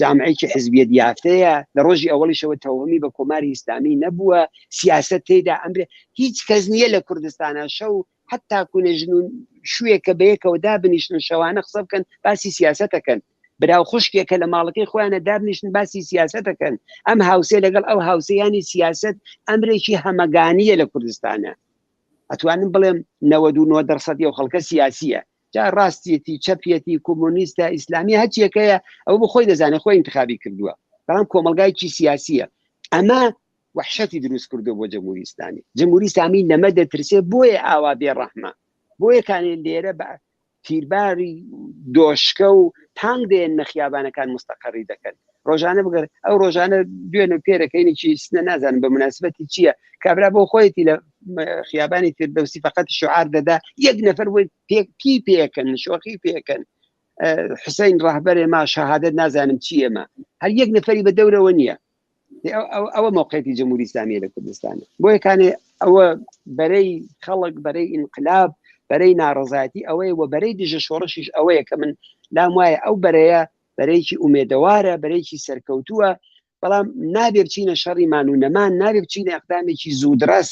S2: جامعەیەکی حزبیەت یافتەیە لە ڕۆژی ئەوەڵیشەوە تەوهمی بە کۆماری ئیسلامی نەبووە سیاست تێدا ئەمرێ هیچ کەس نییە لە کوردستانە شەو حتا کوونەژن و شوێکە بەیەکەوە دابنیشن شەوانە قسە بکەن باسی سیاسەتەکەن براو خوشکێکە لە ماڵەکەی خۆیانە دابنیشن باسی سیاسەتەکەن ئەم هاوسێ لەگەڵ ئەو هاوسەیانی سیاست ئەمرێکی هەمەگانیە لە کوردستانە ئەتوانم بڵێم 99% و خەڵکە سیاسیە جا ڕاستیەتی چەپیەتی کۆمۆنیستە ئیسلامی هەچیەکەیە ئەو بخۆی دەزانێت خۆی انتخابی کردووە بەڵام کۆمەلگایکی سیاسیە ئەمە وحشەتی دروست کردو بۆ جمهوری ئیسلامی جمهوری ئیسلامی لەمە دەترسێ بۆیە ئاوا بێڕەحمە بۆیە کانێ لێرە بە تیرباری دۆشکە و تانگ دێن نەخیابانەکان مستەقەڕی دەکەن ڕۆژانە بگەر ئەو ڕۆژانە دوێنە پێرەکەینێکی سنە نازانم بە مناسبەتی چییە کابرا بۆ خۆیەتی لە خیابانی فردەوسی فقط شعار دەدا یەک نەفەر پی پێکەن شۆخی پێکەن حسین ڕاهبەرێ ما شەهادەت نازانم چیەمە هەر یەک نەفەری بە دەورەوە نییە ئەوە موقعیتی جمهوری ئیسلامی لە کوردستانە بۆ یەکانێ ئەوە بەرەی خەڵک بەرەی ئینقلاب بەرەی ناڕەزایەتی ئەوەیە و بەرەی دژە شۆڕشیش ئەوەیە کە من لام وایە ئەو بەرەیە بەرەیکی ئومێدەوارە بەرەیکی سەرکەوتووە بەڵام نابێ بچینە شەڕی مان و نەمان نابێ بچینە ئەقدامێکی زوودڕەس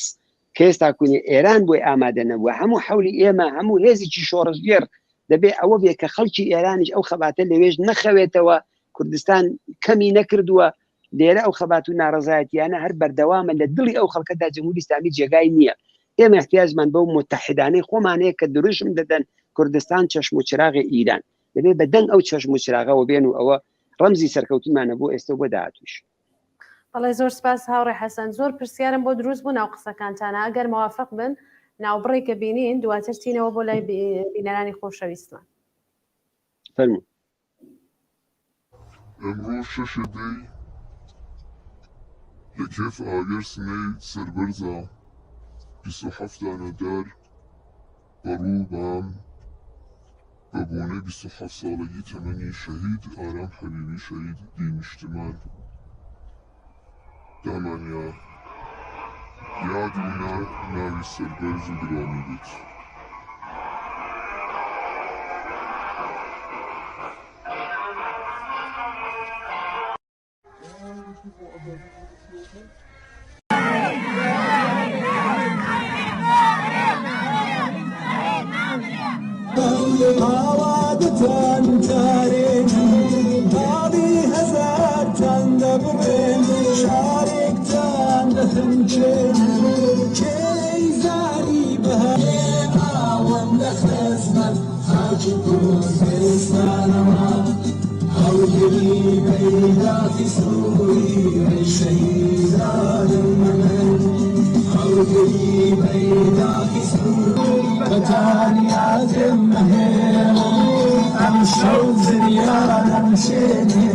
S2: کە ئێستا کونێ ئێران بۆی ئامادە نەبووە هەموو حولی ئێمە هەموو هێزێکی شۆڕژگێر دەبێ ئەوە بێ کە خەڵکی ئێرانیش ئەو خەباتە لەوێژ نەخەوێتەوە کوردستان کەمی نەکردووە لێرە ئەو خەبات و ناڕەزایەتیانە هەر بەردەوامە لە دڵی ئەو خەڵکەدا جمهوری ئیسلامی جێگای نییە ئێمە احتیاجمان بەو متحدانەی خۆمانەیە کە دروشم دەدەن کوردستان چەشم و چراغی ئیران دەبێ بەدەنگ ئەو چەشم و چراغەوە بێن و ئەوە ڕەمزی سەرکەوتیمانە بۆ ئێستا بۆ داهاتووش
S1: بەڵێ زۆر سپاس هاوڕێ حەسەن زۆر پرسیارم بۆ دروست بوو ناو قسەکانتانە ئەگەر موافق بن ناوبڕی کە بینین دواتر چینەوە بۆ لای بینەرانی خۆشەویستمان
S2: فەرموو
S3: ئەمڕۆ شەشەدەی لە کێف ئاگەر سنەی سەربەرزە 27 دانەدار بەڕوو بام بە بۆنەی 27 ساڵەگی تەمەنی شەهید ئارام حەبیبی شەهید دیمشتمان دامانیا یاد و ناوی سەربەرز و گرامی بێت
S4: هاوادتان کارێکی باڵی هەزارتان دەبڕێن شارێکتان دەخنچێن کێی زاری بەهێ ئاوەم لە خەزمەت خاکی کوردستانەوە هەڵگری پەیداتی سووری شەهیدانم من هەڵگری پەیداتی سووری بەتانیاتم هێڵ ئەم شەو زریانم شێنێ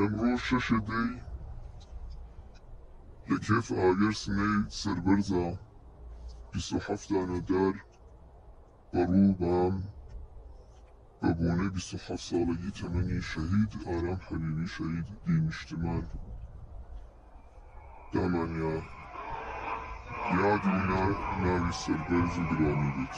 S3: ئەمڕۆ شەشەدەی لە کێف ئاگەر سنەی سەربەرزە 27 دانەدار بەڕوو بام بە بۆنەی 27 ساڵەگی تەمەنی شەهید ئارام حەبیبی شەهید دیمشتمان دامانیا یاد و ناوی سەربەرز و گرامی بێت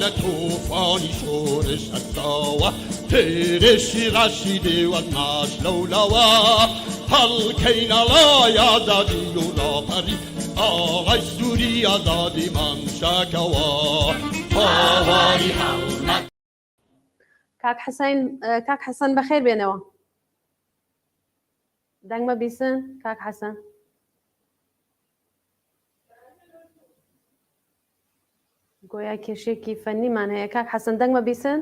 S5: لە تووفانی شۆرشەتەوە هێرشی ڕەشیدێ وەک ناش لەولەوە هەڵکەینە لای ئازادی و ڕاپەری ئاڵای سووری ئازادیمان شاکەوە هاواری هەڵنەک
S1: کاک حەسەن بەخێر بێنەوە دەنگمە بیسن کاک حەسەن گۆیا کێشێکی فەنیمان هەیە کاک حەسەن دەنگمە بیسن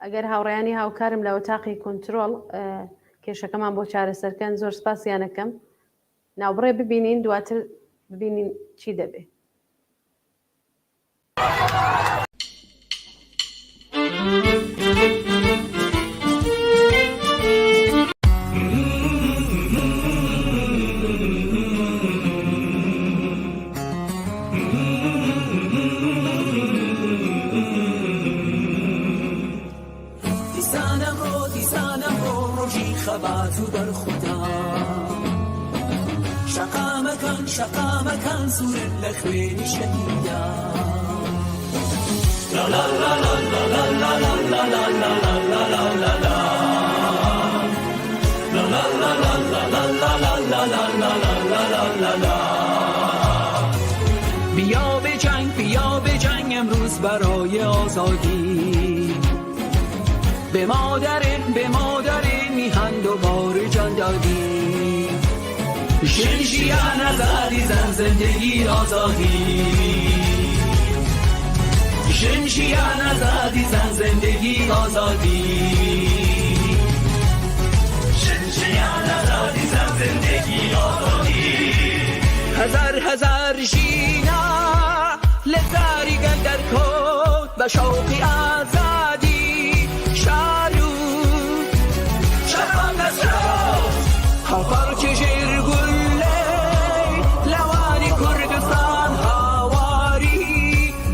S1: ئەگەر هاوڕێیانی هاوکارم لە وەتاقی کۆنترۆڵ کێشەکەمان بۆ چارەسەرکەن زۆر سپاسیانەکەم ناوبڕێ ببینین دواتر ببینین چی دەبێ
S4: شقامەکان سوورن لە خوێنی شەهیدا لا لا لا لا لا لا لا لا لا لا لا لا لا لا لا بیا به جنگ امروز برای آزادی به مادر میهن دوباره جان دادی شنشیان آزادی زن زندگی آزادی شنشیان آزادی زن زندگی آزادی شنشیان آزادی زن زندگی آزادی هزار ژینا لەزاری گەندەر کۆت بە شەوقی ئازادی شارو شەرمان دەستەوە هاوپەڕکی ژێرگولەی لەوانی کوردستان هاواری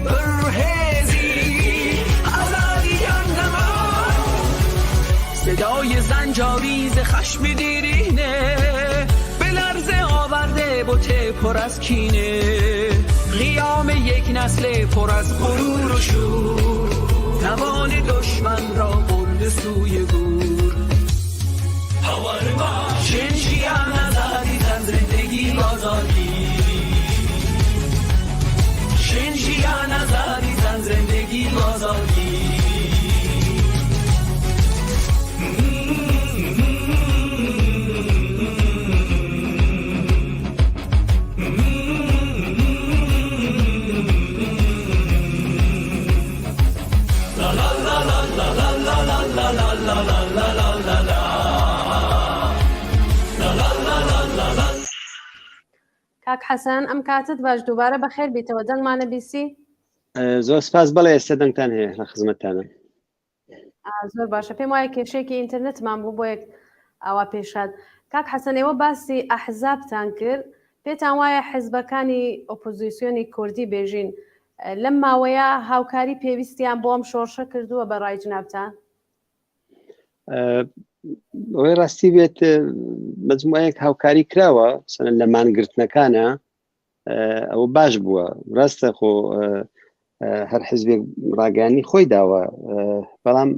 S4: پڕهێزی ئازادی جانەمان صدای زنجاویز خشم دیرینه به لرزه آورده بوته پر از کینه قیام یک نسل پر از غرور و شور توان دشمن را برد سوی گور شنشیان آزادی زن زندگی آزادی شنشیان آزادی زن زندگی آزادی
S1: کاک حەسەن ئەم کاتت باش دووبارە بەخێر بیتەوە دەنگمانە بیسی
S2: زۆر سپاس بەڵێ ئێستا دەنگتان هەیە لە خزمەتتانە
S1: زۆر باشە پێم وایە کێشێکی ئینتەرنێتمان بوو بۆ یەک ئاوا پێشاد کاک حەسەن ئێوە باسی ئەحزابتان کرد پێتان وایە حیزبەکانی ئۆپۆزیسیۆنی کوردی بێژین لەم ماوەیە هاوکاری پێویستیان بۆ ئەم شۆڕشە کردووە بە ڕای جنابتان
S2: ئەوەی ڕاستی بێت مجموعەیەک هاوکاری کراوە سەنەن لە مانگرتنەکانە ئەوە باش بووە ڕاستە خۆ هەر حزبێک ڕاگەیانی خۆی داوە بەڵام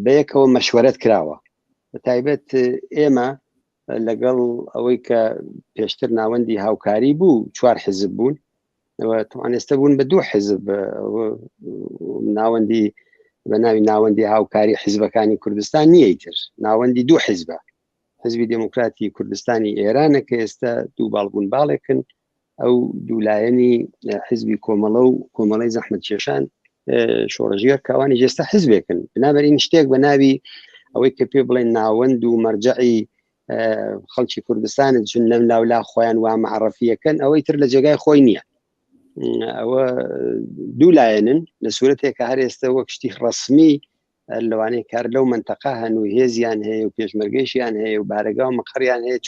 S2: بەیەکەوە مەشوەرەت کراوە بە تایبەت ئێمە لەگەڵ ئەوەی کە پێشتر ناوەندی هاوکاری بوو 4 حزب بوون توانێستە بوون بە 2 حزب ناوەندی بە ناوی ناوەندی هاوکاری حیزبەکانی کوردستان نییە تر ناوەندی 2 حیزبە حزبی دموکراتی کوردستانی ئێرانە کە ئێستا دوو باڵبوون باڵێکن ئەو دوولایەنی حزبی کۆمەڵە و کۆمەڵەی زەحمەت کێشان شۆڕژیە کاوانی جێستا حزبێکن بنابەرین شتێک بە ناوی ئەوەی کە پێ بڵێن ناوەند و مەرجعی خەڵکی کوردستانت چون لەم لاولا خۆیان وا معرەفیەکەن ئەوەی تر لە جێگای خۆی نییە ئەوە دوولایەنن لە سوورەتێک کە هەر ئێستا وەک شتی ڕسمی لەوانەیە کار لەو منتەقا هەن و هێزیان هەیە و پێشمەرگەیشیان هەیە و بارەگا و مەقڕیان هەیە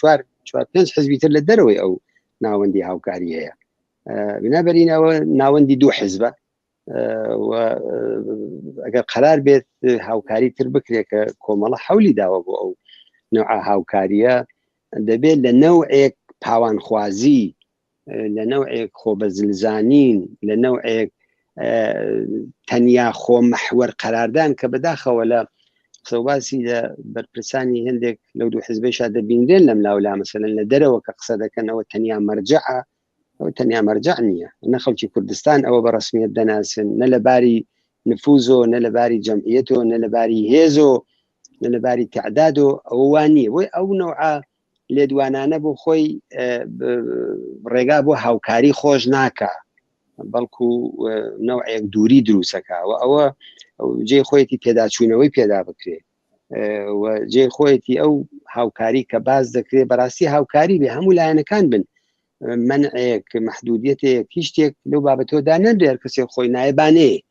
S2: 4-5 حزبی تر لە دەرەوەی ئەو ناوەندی هاوکاری هەیە بنابەرین ئەوە ناوەندی 2 حزبە ئەگەر قرار بێت هاوکاری تر بکرێت کە کۆمەڵە حولی داوە بۆ ئەو نوع هاوکاریە دەبێت لە نەوعێک پاوانخوازی لە نەوعێک خۆبەزلزانین لە نەوعێک تەنیا خۆ مەحوەر قەراردان کە بەداخەوە لە قسەباسی لە بەرپرسانی هەندێک لەو دوو حیزبێشا دەبیندرێن لەم لاولا مەسەلەن لە دەرەوە کە قسە دەکەنەوە تەنیا مەرجەعە ئەو تەنیا مەرجەع نییە نە خەڵکی کوردستان ئەوە بە ڕسمیەت دەناسن نە لەباری نفوزۆ نە لەباری جەمعیەتۆ نە لەباری هێزۆ نە لەباری تعدادۆ ئەوە وان نییە بۆی ئەو نەوعە لێدوانانە بۆ خۆی ڕێگا بۆ هاوکاری خۆش ناکە بەڵکو نەوعێک دووری دروستەکەوە ئەوە جێ خۆیەتی پێداچوونەوەی پێدا بکرێت جێ خۆیەتی ئەو هاوکاری کە باز دەکرێت بەڕاستی هاوکاری بێ هەموو لایەنەکان بن منعێک محدودیتێک هیچ لەو بابەتۆدا نەدرێت کەسێک خۆی نایبانەیە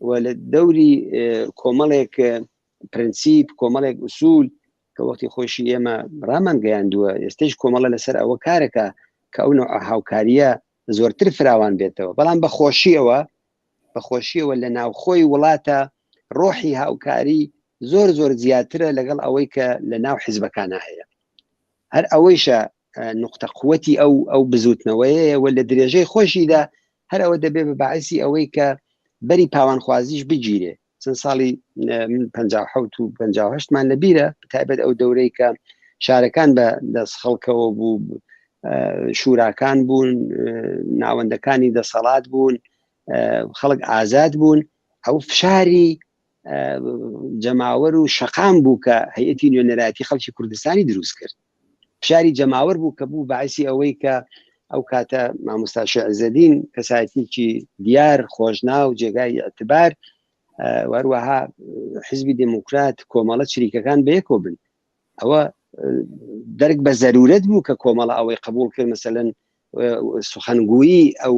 S2: و لە دەوری کۆمەڵێک پرنسیپ کۆمەڵێک ئوسول کە وەختی خۆشی ئێمە ڕامان گەیاندووە ئێستش کۆمەڵە لەسەر ئەوە کارەکە کە ئەو نوع هاوکاریە زۆرتر فراوان بێتەوە بەڵام بەخۆشیەوە لە ناوخۆی وڵاتە ڕۆحی هاوکاری زۆر زیاترە لەگەڵ ئەوەی کە لە ناو حیزبەکانە هەیە هەر ئەوەیشە نقطە قووەتی ئەو بزوتنەوەیە و لە درێژەی خۆشیدا هەر ئەوە دەبێت بە باعسی ئەوەی کە بەری پاوانخوازیش بگیرێ چەند ساڵی 57 و 58مان لەبیرە تایبەت ئەو دەورەی کە شارەکان بە دەست خەڵکەوە بوو شوراکان بوون ناوەندەکانی دەسەڵات بوون خەڵک ئازاد بوون ئەو فشاری جەماوەر و شەقام بوو کە هەیەتی نوێنەرایەتی خەڵکی کوردستانی دروست کرد فشاری جەماوەر بوو کە بوو باعسی ئەوەی کە ئەو کاتە مامۆستا شێعزەدین کەسایەتیی دیار خۆشنا و جێگای ئەتبار وەروەها حیزبی دموکرات کۆمەڵە چریکەکان بەیەکەوە بن ئەوە دەرک بە زەرورەت بوو کە کۆمەڵە ئەوەی قبول کرد مەسەلەن سخەنگویی ئەو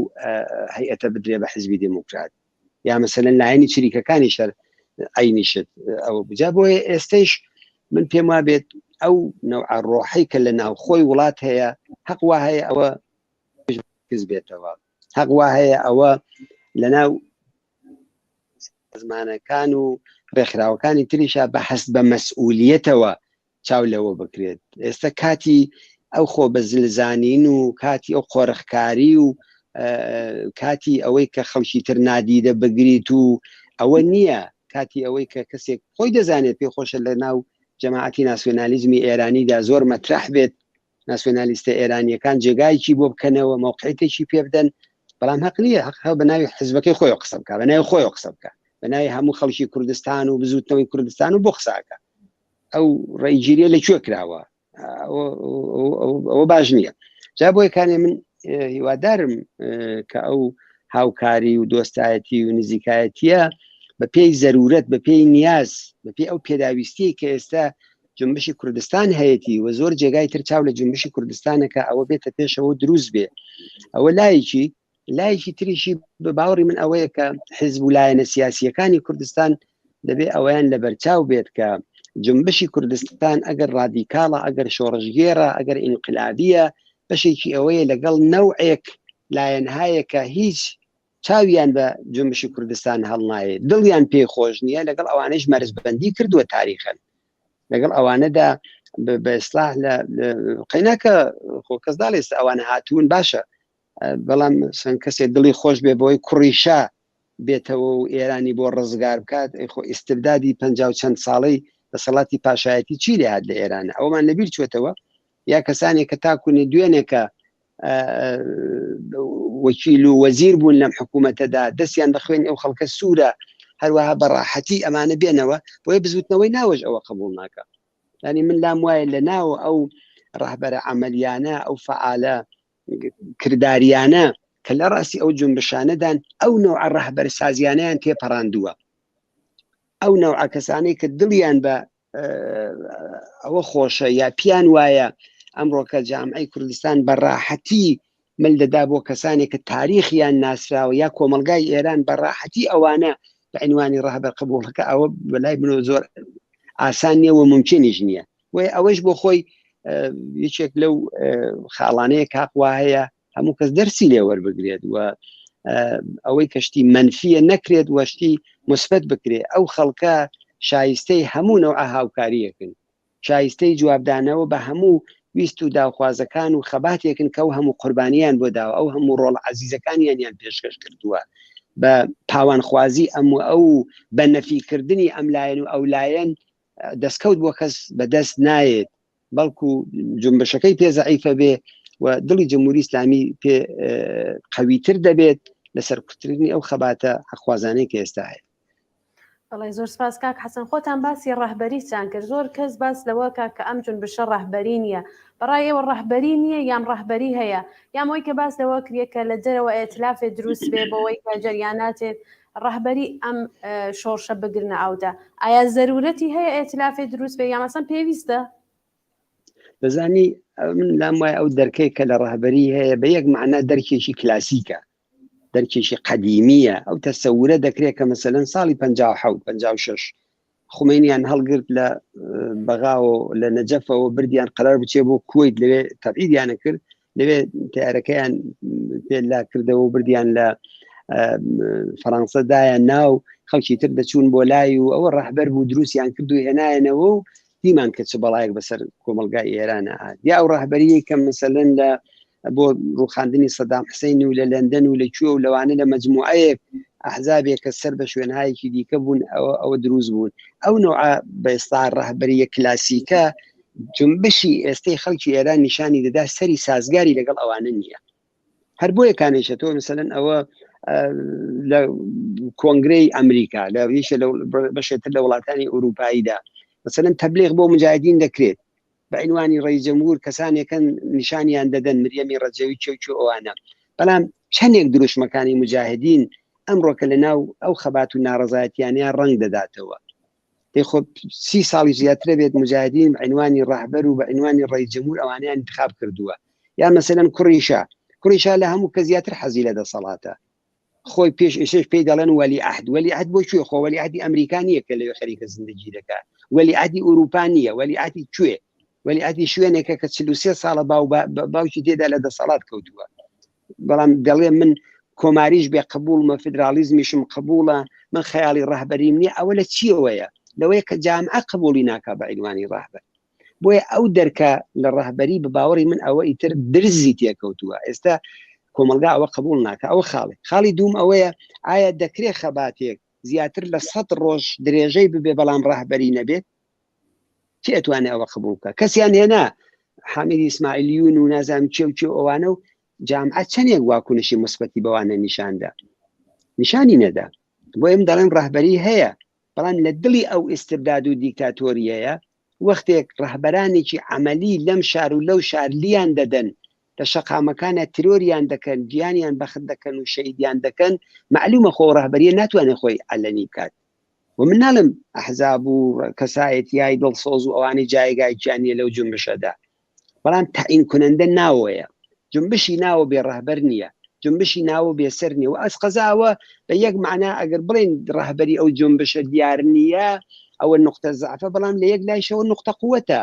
S2: هەیئەتە بدرێ بە حیزبی دموکرات یا مەسەلەن لایەنی چریکەکانی شەر ئەینیشت ئەوە بجا بۆیە ئێستش من پێم وا بێت ئەو نەوع ڕۆحی کە لە ناوخۆی وڵات هەیە حەق وا هەیە ئەوە کەس بێتەوە حەق وا هەیە ئەوە لەناو زمانەکان و ڕێکخراوەکانی تریشا بە هەست بە مەسئولیەتەوە چاو لەوە بکرێت ئێستا کاتی ئەو خۆ بەزلزانین و کاتی ئەو قۆرەخکاری و کاتی ئەوەی کە خەڵکی تر نادیدە بگریت و ئەوە نییە کاتی ئەوەی کە کەسێک خۆی دەزانێت پێی خۆشە لە ناو جەماعەتی ناسیۆنالیزمی ئێرانیدا زۆر مەترح بێت ناسیۆنالیستە ئێرانیەکان جێگایکی بۆ بکەنەوە موقعیتێکی پێ بدەن بەڵام حەق نییە حەق بە ناوی حیزبەکەی خۆی قسە بکە بە ناوی خۆی قسە بکە بە ناوی هەموو خەڵکی کوردستان و بزوتنەوەی کوردستان و بۆ قساکە ئەو ڕێگیریە لەکوێ کراوە ئەوە باش نییە جا بۆ یەکانێ من هیوادارم کە ئەو هاوکاری و دۆستایەتی و نزیکایەتیە بە پێی زەرورەت بە پێی نیاز بە پێی ئەو پێداویستی کە ئێستا جنبشی کوردستان هەیەی و زۆر جێگای تر چاو لە جنبشی کوردستانەکە ئەوە بێتە پێشەوە دروست بێ ئەوە لایەکی تریشی بە باوەڕی من ئەوەیە کە حیزب و لایەنە سیاسیەکانی کوردستان دەبێ ئەویان لە بەرچاو بێت کە جنبشی کوردستان ئەگەر ڕادیکاڵە ئەگەر شۆڕژگێرە ئەگەر ئینقلابیە بەشێکی ئەوەیە لەگەڵ نەوعێک لایەنهایە کە هیچ چاویان بە جنبشی کوردستان هەڵنایە دڵیان پێی خۆش نییە لەگەڵ ئەوانەش مەرزبەندی کردووە تاریخەن لەگەڵ ئەوانەدا بە ئیسلاح لە قەیناکە خۆ کەس داڵێست ئەوانە هاتوون باشە بەڵام چەند کەسێک دڵی خۆش بێ بۆی کوڕیشا بێتەوە و ئێرانی بۆ ڕزگار بکات خۆ ئیستبدادی 50 چەند ساڵەی دەسەڵاتی پاشایەتی چی لێ هات لە ئێرانە ئەومان لەبیر چوێتەوە یا کەسانێک کە تاکوونی دوێنێکە وەکیل و وەزیر بوون لەم حکوومەتەدا دەستیان بەخوێن ئەو خەڵکە سوورە هەروەها بەڕاحەتی ئەمانە بێنەوە بۆیە بزوتنەوەی ناوەش ئەوە قبول ناکە ینی من لام وایە لە ناوە ئەو ڕاهبەرە عەمەلیانە ئەو فعالە کرداریانە کە لە ڕاستی ئەو جنبشانەدان ئەو نوع ڕاهبەر سازیانەیان تێپەڕاندووە ئەو نوع کەسانەی کە دڵیان بە ئەوە خۆشە یا پیان وایە ئەمڕۆکە جامعەی کوردستان بەڕاحەتی مل دەدا بۆ کەسانێک کە تاریخیان ناسراوە یا کۆمەلگای ئێران بەڕاحەتی ئەوانە بە عنوانی ڕاهبەر قبولەکە ئەوە بەلای بنەوە زۆر ئاسان نییە و ممکنیش نییە وی ئەوەش بۆ خۆی یەکێک لەو خاڵانەیە کاقوا هەیە هەموو کەس دەرسی لێ وەربگرێت و ئەوەی کەشتی منفیە نەکرێت وەشتی مثبت بکرێت ئەو خەڵکە شایستەی هەموو نەوع هاوکاریەکن شایستەی جوابدانەوە بە هەموو ویست و داوخوازەکان و خەباتێکن کە ئەو هەموو قوربانیان بۆ داوە ئەو هەموو ڕۆڵ عەزیزەکانیان پێشکەش کردووە بە پاوانخوازی ئەو بە نەفیکردنی ئەملایەن و ئەولایەن دەستکەوت بۆ کەس بەدەست نایێت بەڵکو جنبشەکەی پێ زەعیفە بێ و دڵی جمهوری ئیسلامی پێ قەویتر دەبێت لەسەر کوترتنی ئەو خەباتە حەقخوازانەی کە ئێستا هەیە.
S1: بەڵێ زۆر سپاس کاک حەسەن، خۆتان باسی ڕەهبەریتان کرد. زۆر کەس باس لەوە کە ئەم جنبشە ڕەهبەری نییە، بەڕای ئێوە ڕەهبەری نییە یان ڕەهبەری هەیە، یان ئەوەی کە باس لەوە کردێ کە لە دەرەوە ئێتلافێ دروست بێ بەوەی کە جەریاناتێت ڕەهبەری ئەم شۆڕشە بگرنە ئەودا. ئایا زەرورەتی هەیە ئێتلافێ دروست بێ یان مەسەڵەن پێویستە؟
S2: دەزانی من لام وایە ئەو دەرکەی کە لە ڕەهبەری هەیە بە یەک معنە دەرکێکی کلاسیکە، دەرکێکی قەدیمیە. ئەو تەسەورە دەکرێت کە مەسەلەن ساڵی 57 خومینیان هەڵگرت لە بەغاوە لە نەجەفەوە بردیان قەرار بچێ بۆ کویت، لەوێ تەبعیدیانە کرد، لەوێ تیارەکەیان پێلا کردەوە و بردیان لە فەڕەنسەدایە ناو، خەڵکی تر دەچوون بۆ لای و ئەوە ڕەهبەر بوو دروستیان کرد و هێنایەنەوە و دیمان کە چ بەڵایەک بەسەر کۆمەلگای ئێرانە هات. یا ئەو ڕەهبەریە کە مەسەلەن لە بۆ ڕووخاندنی سەدام حوسێن و لە لەندەن و لەکوێ و لەوانە لە مەجموعەیەک ئەحزابێک کە سەر بە شوێنهایەکی دیکە بوون ئەوە دروست بوون. ئەو نوع بە ئێستا ڕەهبەریە کلاسیکە جنبشی ئێستای خەڵکی ئێران نیشانی دەدا سەری سازگاری لەگەڵ ئەوانە نییە. هەر بۆ یەکانێشێتەوە مەسەلەن ئەوە لە کۆنگرەی ئەمریکا لە یەکێ بەشێتر لە وڵاتانی ئەوروپاییدا مەسەلەن تەبلیغ بۆ مجاهدین دەکرێت بە عنوانی ڕئیس جەمهور، کەسانێکن نیشانیان دەدەن مریەمی ڕەجەوی چێوچێ ئەوانە، بەڵام چەندێک دروشمەکانی مجاهدین ئەمڕۆکە لە ناو ئەو خەبات و ناڕەزایەتیانیان ڕەنگ دەداتەوە. خۆ 30 ساڵی زیاترە بێت مجاهدین بە عنوانی ڕەهبەر و بە عنوانی ڕئیس جەمهور ئەوانیان انتخاب کردووە. یا مەسەلەن کوڕیشا لە هەموو کە زیاتر حەزی لە دەسەڵاتە، خۆی پێش ئێشش پێی دەڵێن وەلی عهد. وەلی عهد بۆ کوێ؟ خۆ وەلی عهدی ئەمریکانیە کە لەوێ خەریکە زندگی دەکات. وەلی عهدی ئوروپانیە، وەلی عهدی کوێ؟ وەلی عهدی شوێنێکە کە 43 ساڵە باوکی تێدا لە دەسەڵات کەوتووە. بەڵام دەڵێ من کۆماریش بێ قبولمە، فدرالیزمیشم قبولە، من خەیاڵی ڕەهبەریم نییە. ئەوە لە چیەوەیە؟ لەوەیە کە جامعە قبولی ناکا بە عنوانی ڕەهبەر. بۆیە ئەو دەرکە لە ڕەهبەری بە باوەڕی من ئەوە ئیتر درزی تێکەوتووە. ئێستا کۆمەلگا ئەوە قبول ناکە. ئەوە خاڵی دوم ئەوەیە ئایا دەکرێت خەباتێک زیاتر لە 100 ڕۆژ درێژەی ببێ بەڵام ڕەهبەری نەبێت؟ چی ئەتوانێت ئەوە قبول بکە؟ کەسیان هێنا حامید ئیسماعیلیون و نازانم چێ ئەوانە و جامعە چەندێک واکوونشی مثبەتی بەوانە نیشاندا، نیشانی نەدا. بۆ ئێمە دەڵێن ڕەهبەری هەیە، بەڵام لە دڵی ئەو ئیستبداد و دیکتاتۆریەیە وەختێک ڕەهبەرانێکی عەمەلی لەم شار و لەو شار لیان دەدەن، لە شەقامەکانە ترۆریان دەکەن، گیانیان بەخت دەکەن و شەیدیان دەکەن، معلومە خۆ ڕەهبەریە ناتوانێت خۆی عەلەنی بکات. و من ناڵم ئەحزاب و کەسایەتیای دڵسۆز و ئەوانەی جایگایکیان نیە لەو جنبشەدا، بەڵام تەعیین کونەندە ناوەیە. جنبشی ناوە بێ ڕەهبەر نییە، جنبشی ناوە بێسەر نییە. و ئەسقەزاوە بە یەک معنا ئەگەر بڵێن ڕەهبەری ئەو جنبشە دیار نییە ئەوە نقطە زعفە، بەڵام لە یەک لایشەوە نقطە قووەتە.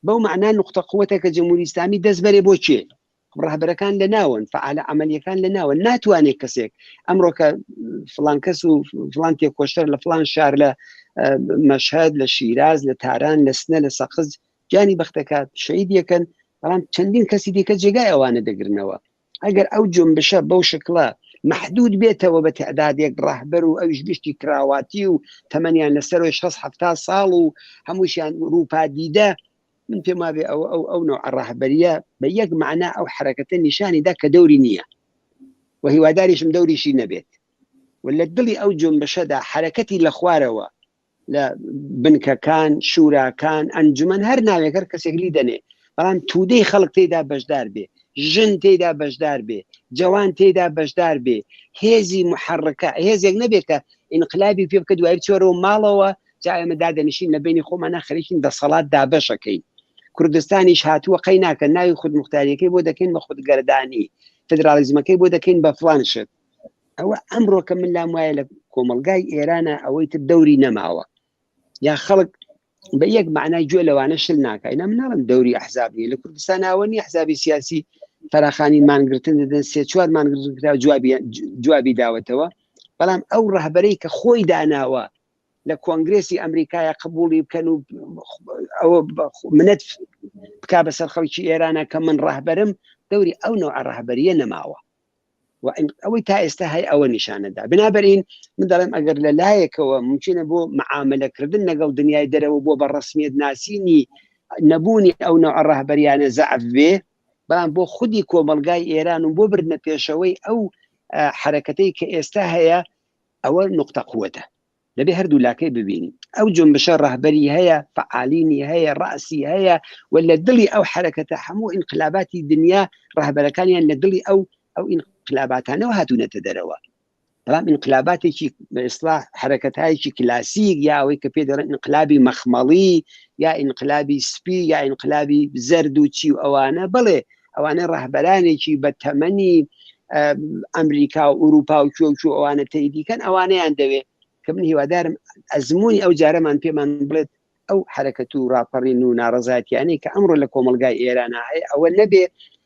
S2: بەو معنا نقطە قووەتە کە جمهوری ئیسلامی دەست بەرێ بۆ چێ؟ ڕەهبەرەکان لە ناون، فعالە عەمەلیەکان لە ناون. ناتوانێت کەسێک ئەمڕۆ کە فڵان کەس و فڵان تێکۆشتەر لە فڵان شار لە مەشهەد، لە شیراز، لە تاران، لە سنە، لە سەقز جانی بەختەکات شەهید یەکەن، بەڵام چەندین کەسی دیکە جێگای ئەوانە دەگرنەوە. ئەگەر ئەو جنبشە بەو شکڵە محدود بێتەوە بە تەعدادێک ڕەهبەر و ئەویش گشتی کراواتی و تەمەنیان لەسەرەوەی 60-70 ساڵ و هەمووشیان ڕووپا دیدە، من پێم وابێ ئەو نوع ڕەهبەریە بە یەک معنا ئەو حرەکەتە نیشانیدا کە دەوری نییە و هیواداریشم دەوریشی نەبێت. و لە دڵی ئەو جنبشەدا حرەکەتی لە خوارەوە لە بنکەکان، شوراکان، ئەنجومەن، هەر ناوێک هەر کەسێک لی دەنێ، بەڵام توودەی خەڵک تێدا بەشدار بێ، ژن تێدا بەشدار بێ، جوان تێدا بەشدار بێ، هێزی محرکە، هێزێک نەبێت کە ئینقلابی پێ بکە دوای بچۆرەوە ماڵەوە جا ئێمە دادەنیشین لە بینی خۆمانە خەریکین دەسەڵات دابەشەکەین. کوردستانیش هاتووە قەی ناکە، ناوی خودمختاریەکەی بۆ دەکەین بە خودگەردانی، فدرالیزمەکەی بۆ دەکەین بە فڵان شت. ئەوە ئەمڕۆ کە من لام وایە لە کۆمەلگای ئێرانە ئەوەی تر دەوری نەماوە، یا خەڵک بە یەک معنای گوێ لەوانە شل ناکە. ئینا مناڵم دەوری ئەحزاب نیە. لە کوردستان ئەوەنی ئەحزابی سیاسی فەراخانی مانگرتن دەدەن، 3-4 مانگرتن جوابی داوەتەوە، بەڵام ئەو ڕەهبەرەی کە خۆی داناوە لە کۆنگرێسی ئەمریکایە قبولی بکەن و ئەوە منەت بکا بەسەر خەڵکی ئێرانە کە من ڕاهبەرم دەوری ئەو نوع ڕاهبەریە نەماوە و ئەوەی تا ئێستا هەیە ئەوە نیشانەدا. بنابەرین من دەڵێم ئەگەر لە لایەکەوە ممکنە بۆ معاملەکردن لەگەڵ دنیای دەرەوە بۆ بە ڕسمیت ناسینی نەبوونی ئەو نوع ڕاهبەریانە زەعف بێ، بەڵام بۆ خودی کۆمەلگای ئێران و بۆ بردنە پێشەوەی ئەو حرەکەتەی کە ئێستا هەیە ئەوە نقطە قووەتە لەبێ هەردوو لاکەی ببینین. ئەو جنبشە ڕاهبەری هەیە، فعالینی هەیە، ڕاسی هەیە و لە دڵی ئەو حرەکەتە هەموو ئینقلاباتی دنیا ڕاهبەرەکانیان لە دڵی ئەو ئینقلاباتانەوە هاتوونەتە دەرەوە. بەڵام ئینقلاباتێکی بە ئیسلاح حرەکەتایەکی کلاسیک یا ئەوەی کە پێ دەڵێن ئینقلابی مەخمەڵی یا ئینقلابی سپی یا ئینقلابی زەرد و چی و ئەوانە بڵێ ئەوانە ڕاهبەرانێکی بە تەمەنی ئەمریکا و ئوروپا و کوێ ئەوانە تەیدیکەن ئەوانەیان دەوێت کە من هیوادارم ئەزمموی ئەو جارەمان پێمان بڵێت ئەو حرەکەت و ڕاپەڕین و ناڕەزایەتیانەی کە ئەمڕۆ لە کۆمەلگای ئێران هەیە ئەوە نەبێ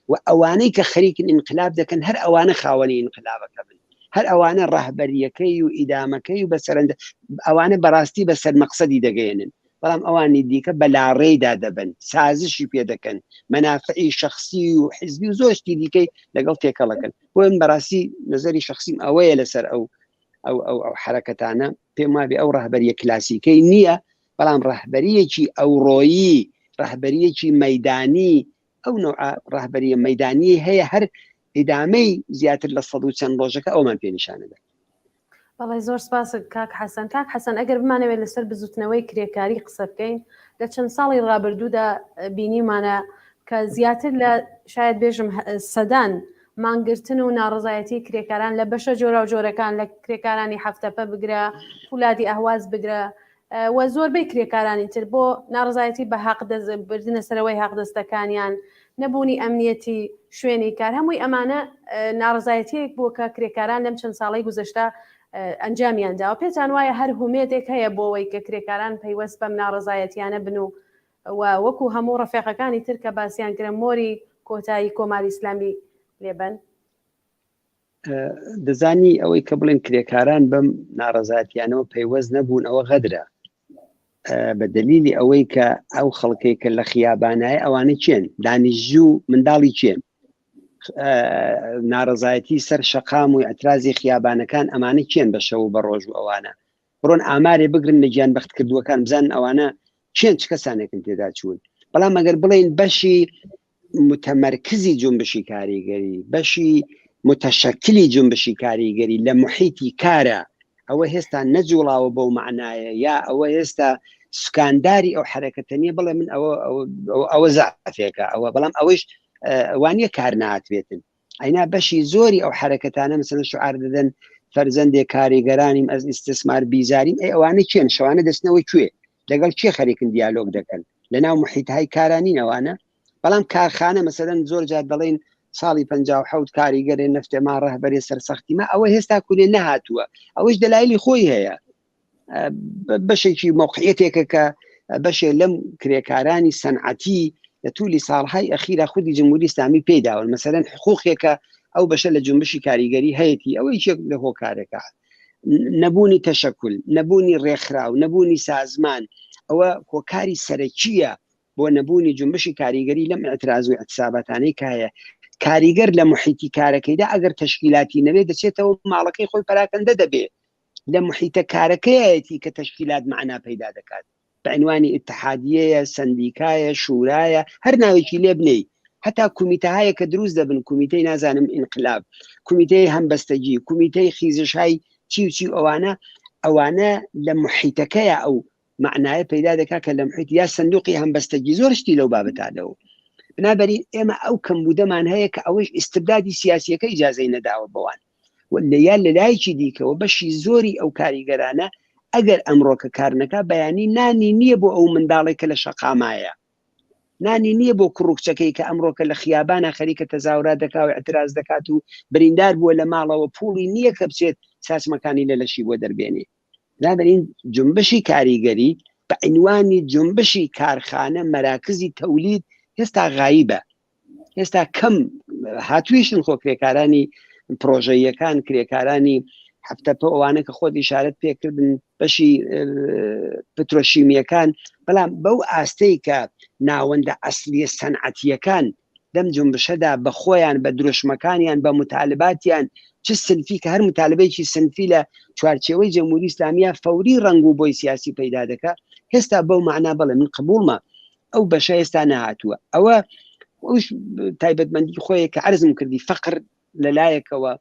S2: و ئەوانەی کە خەریکن ئینقلاب دەکەن هەر ئەوانە خاوەنی ئینقلابەکە بن، هەر ئەوانە ڕاهبەریەکەی و ئیدامەکەی و بەسەرەنجە ئەوانە بەڕاستی بەسەر مەقسەدی دەگەێنن، بەڵام ئەوانی دیکە بەلاڕێیدا دەبن، سازشی پێ دەکەن، مەنافعی شخصی و حیزبی و زۆشتی دیکەی لەگەڵ تێکەڵەکەن. بۆ من بەڕاستی نظری شخصیم ئەوەیە لەسەر ئەو حرەکەتانە پێم وابێ ئەو ڕاهبەریە کلاسیکەی نییە، بەڵام ڕاهبەریەکی ئەوڕۆیی، ڕاهبەریەکی مەیدانی، ئەو نوع ڕاهبەریە مەیدانی هەیە هەر ئیدامەی زیاتر لە 100 و چەند ڕۆژەکە ئەومان پێ نیشانەدا.
S1: بەڵێ زۆر سپاس کاک حەسەن. ئەگەر بمانەوێت لەسەر بزوتنەوەی کرێکاری قسە بکەین، لە چەند ساڵی ڕابردوودا بینیمانە کە زیاتر لە شاید بێژم سەدان مانگرتن و ناڕزایەتی کرێکاران لە بەشە جۆرە و جۆرەکان لە کرێکارانی هەفتەپە بگرە، فولادی ئەهواز بگرە و زۆربەی کرێکارانی تر بۆ ناڕزایەتی بە بردنە سەرەوەی حەقدەستەکانیان، نەبوونی ئەمنیەتی شوێنی کار، هەمووی ئەمانە ناڕزایەتیەک بووە کە کرێکاران لەم چەند ساڵی گوزەشتا ئەنجامیان داوە. پێتان وایە هەر هومێدێک هەیە بۆەوەی کە کرێکاران پەیوەست بەم ناڕزایەتیانە بن و وەکو هەموو ڕفێقەکانی تر کە باسییان کرە مۆری کۆتایی کۆماری ئیسلامی لێبن؟
S2: دەزانی ئەوەی کە بڵێن کرێکاران بەم ناڕزایەتیانەوە پەیوەست نەبوون ئەوە غەدرە، بە دلیلی ئەوەی کە ئەو خەڵکەی کە لە خیابانایە ئەوانە چێن؟ دانیشتجوو منداڵی چێن؟ ناڕزایەتی سەر شەقام و ئەترازی خیابانەکان ئەمانە چێن بە شەو بە ڕۆژ و ئەوانە بڕۆن ئامارێ بگرن لە گیان بەخت کردووەکان بزان ئەوانە چێن چ کەسانێکن تێدا چوون. بەڵام ئەگەر بڵێن بەشی متەمەرکزی جنبشی کاریگەری، بەشی متەشەکلی جنبشی کاریگەری لە محیتی کارە، ئەوە هێستا نەجوڵاوە بەو معنایە یا ئەوە هێستا سکانداری ئەو حرەکەتەنیە بڵێ من ئەوە زعفێکە ئەوە، بەڵام ئەوەش وانە کار ناتوێتن. ئەینا بەشی زۆری ئەو حرەکەتانە مثلا شعار دەدەن فەرزەندێک کاریگەرانیم ئەز ئیستثمار بیزاریم، ئەی ئەوانە چێن؟ شەوانە دەستنەوەی کوێ؟ لەگەڵ چێ خەریکن دیالۆگ دەکەن؟ لەناو محیتهای کارانینەوانە. بەڵام کارخانە مەسەلەن زۆر جار دەڵێن ساڵی 57 کاریگەرێ نەفتێما ڕەهبەری سەرسەختی ما، ئەوە هێستا کولێ نەهاتووە، ئەوەش دەلایلی خۆی هەیە. بەشێکی موقعیتێکە کە بەشێ لەم کرێکارانی سەنعەتی لە توولی ساڵهای ئەخیرا خودی جمهوری ئیسلامی پێداون، مەسەلەن حقوقێکە ئەو بەشە لە جنبشی کاریگەری هەیەی ئەوەی یەک لە هۆکارێکە، نەبوونی تەشەکل، نەبوونی ڕێکخراو، نەبوونی سازمان، ئەوە هۆکاری سەرەکیە بۆ نەبوونی جنبشی کاریگەری لەم ئەتراز و ئەتسابەتانەی کە هەیە. کاریگەر لە محیتی کارەکەیدا ئەگەر تەشکیلاتی نەبێت دەچێتەوە ماڵەکەی خۆی پراکەندە دەبێت. لە محیتە کارەکەیەتی کە تەشکیلات معنا پەیدا دەکات، بەعنوانی اتحادیەیە، سندیکایە، شورایە، هەر ناوێکی لێ بنێی، هەتا کومیتەهایە کە دروست دەبن، کومیتەی نازانم ئینقلاب، کومیتەی هەمبەستەجی، کومیتەی خیزشهای چی و چی، ئەوانە لە محیتەکەیە ئەو معنایە پەیدا دەکات کە لە محیت یا سندوقی هەمبەستەجی زۆرشتی لەو بابەتانەوە. بنابەری ئێمە ئەو کەمبوودەمان هەیە کە ئەوەش ئیستبدادی سیاسیەکە ئیجازەی نەداوە بەوان یا لە لایکی دیکەوە بەشی زۆری ئەو کاریگەرانە ئەگەر ئەمڕۆکە کارنەکە بەیانی نانی نییە بۆ ئەو منداڵێکە لە شەقامایە، نانی نییە بۆ کوڕکچەکەی کە ئەمڕۆکە لە خیابانە خەریکە تەزاورات دەکات و ئەتراز دەکات و بریندار بووە لە ماڵەوە پوڵی نییە کە بچێت چاچمەکانی لە لەشی بۆ دەربێنێ. بنابەرین جنبشی کاریگەری بە عنوانی جنبشی کارخانە، مەراکزی تەولید هێستا غایبە، هێستا کەم هاتوویشن خۆ کرێکارانی پرۆژەیەکان، کرێکارانی هەفتە ئەوانە کە خۆت ئیشارەت پێکردن بەشی پترۆشیمیەکان بەڵام بەو ئاستەی کە ناوەندە ئەسلیە سەنعەتیەکان دەم جنبشەدا بە خۆیان بە درۆشمەکانیان بە متالباتیان چ سنفی کە هەر متالبەیەکی سنفی لە چوارچێوەی جمهوری ئیسلامیە فەوری ڕنگ و بۆی سیاسی پەیدا دەکا هێستا بەو معنا بڵێ من قبولمە ئەو بەشە ئێستا نەهاتووە ئەوە تایبەتمەندی خۆیە کە عەرزم کردی فەقر لەلایەکەوە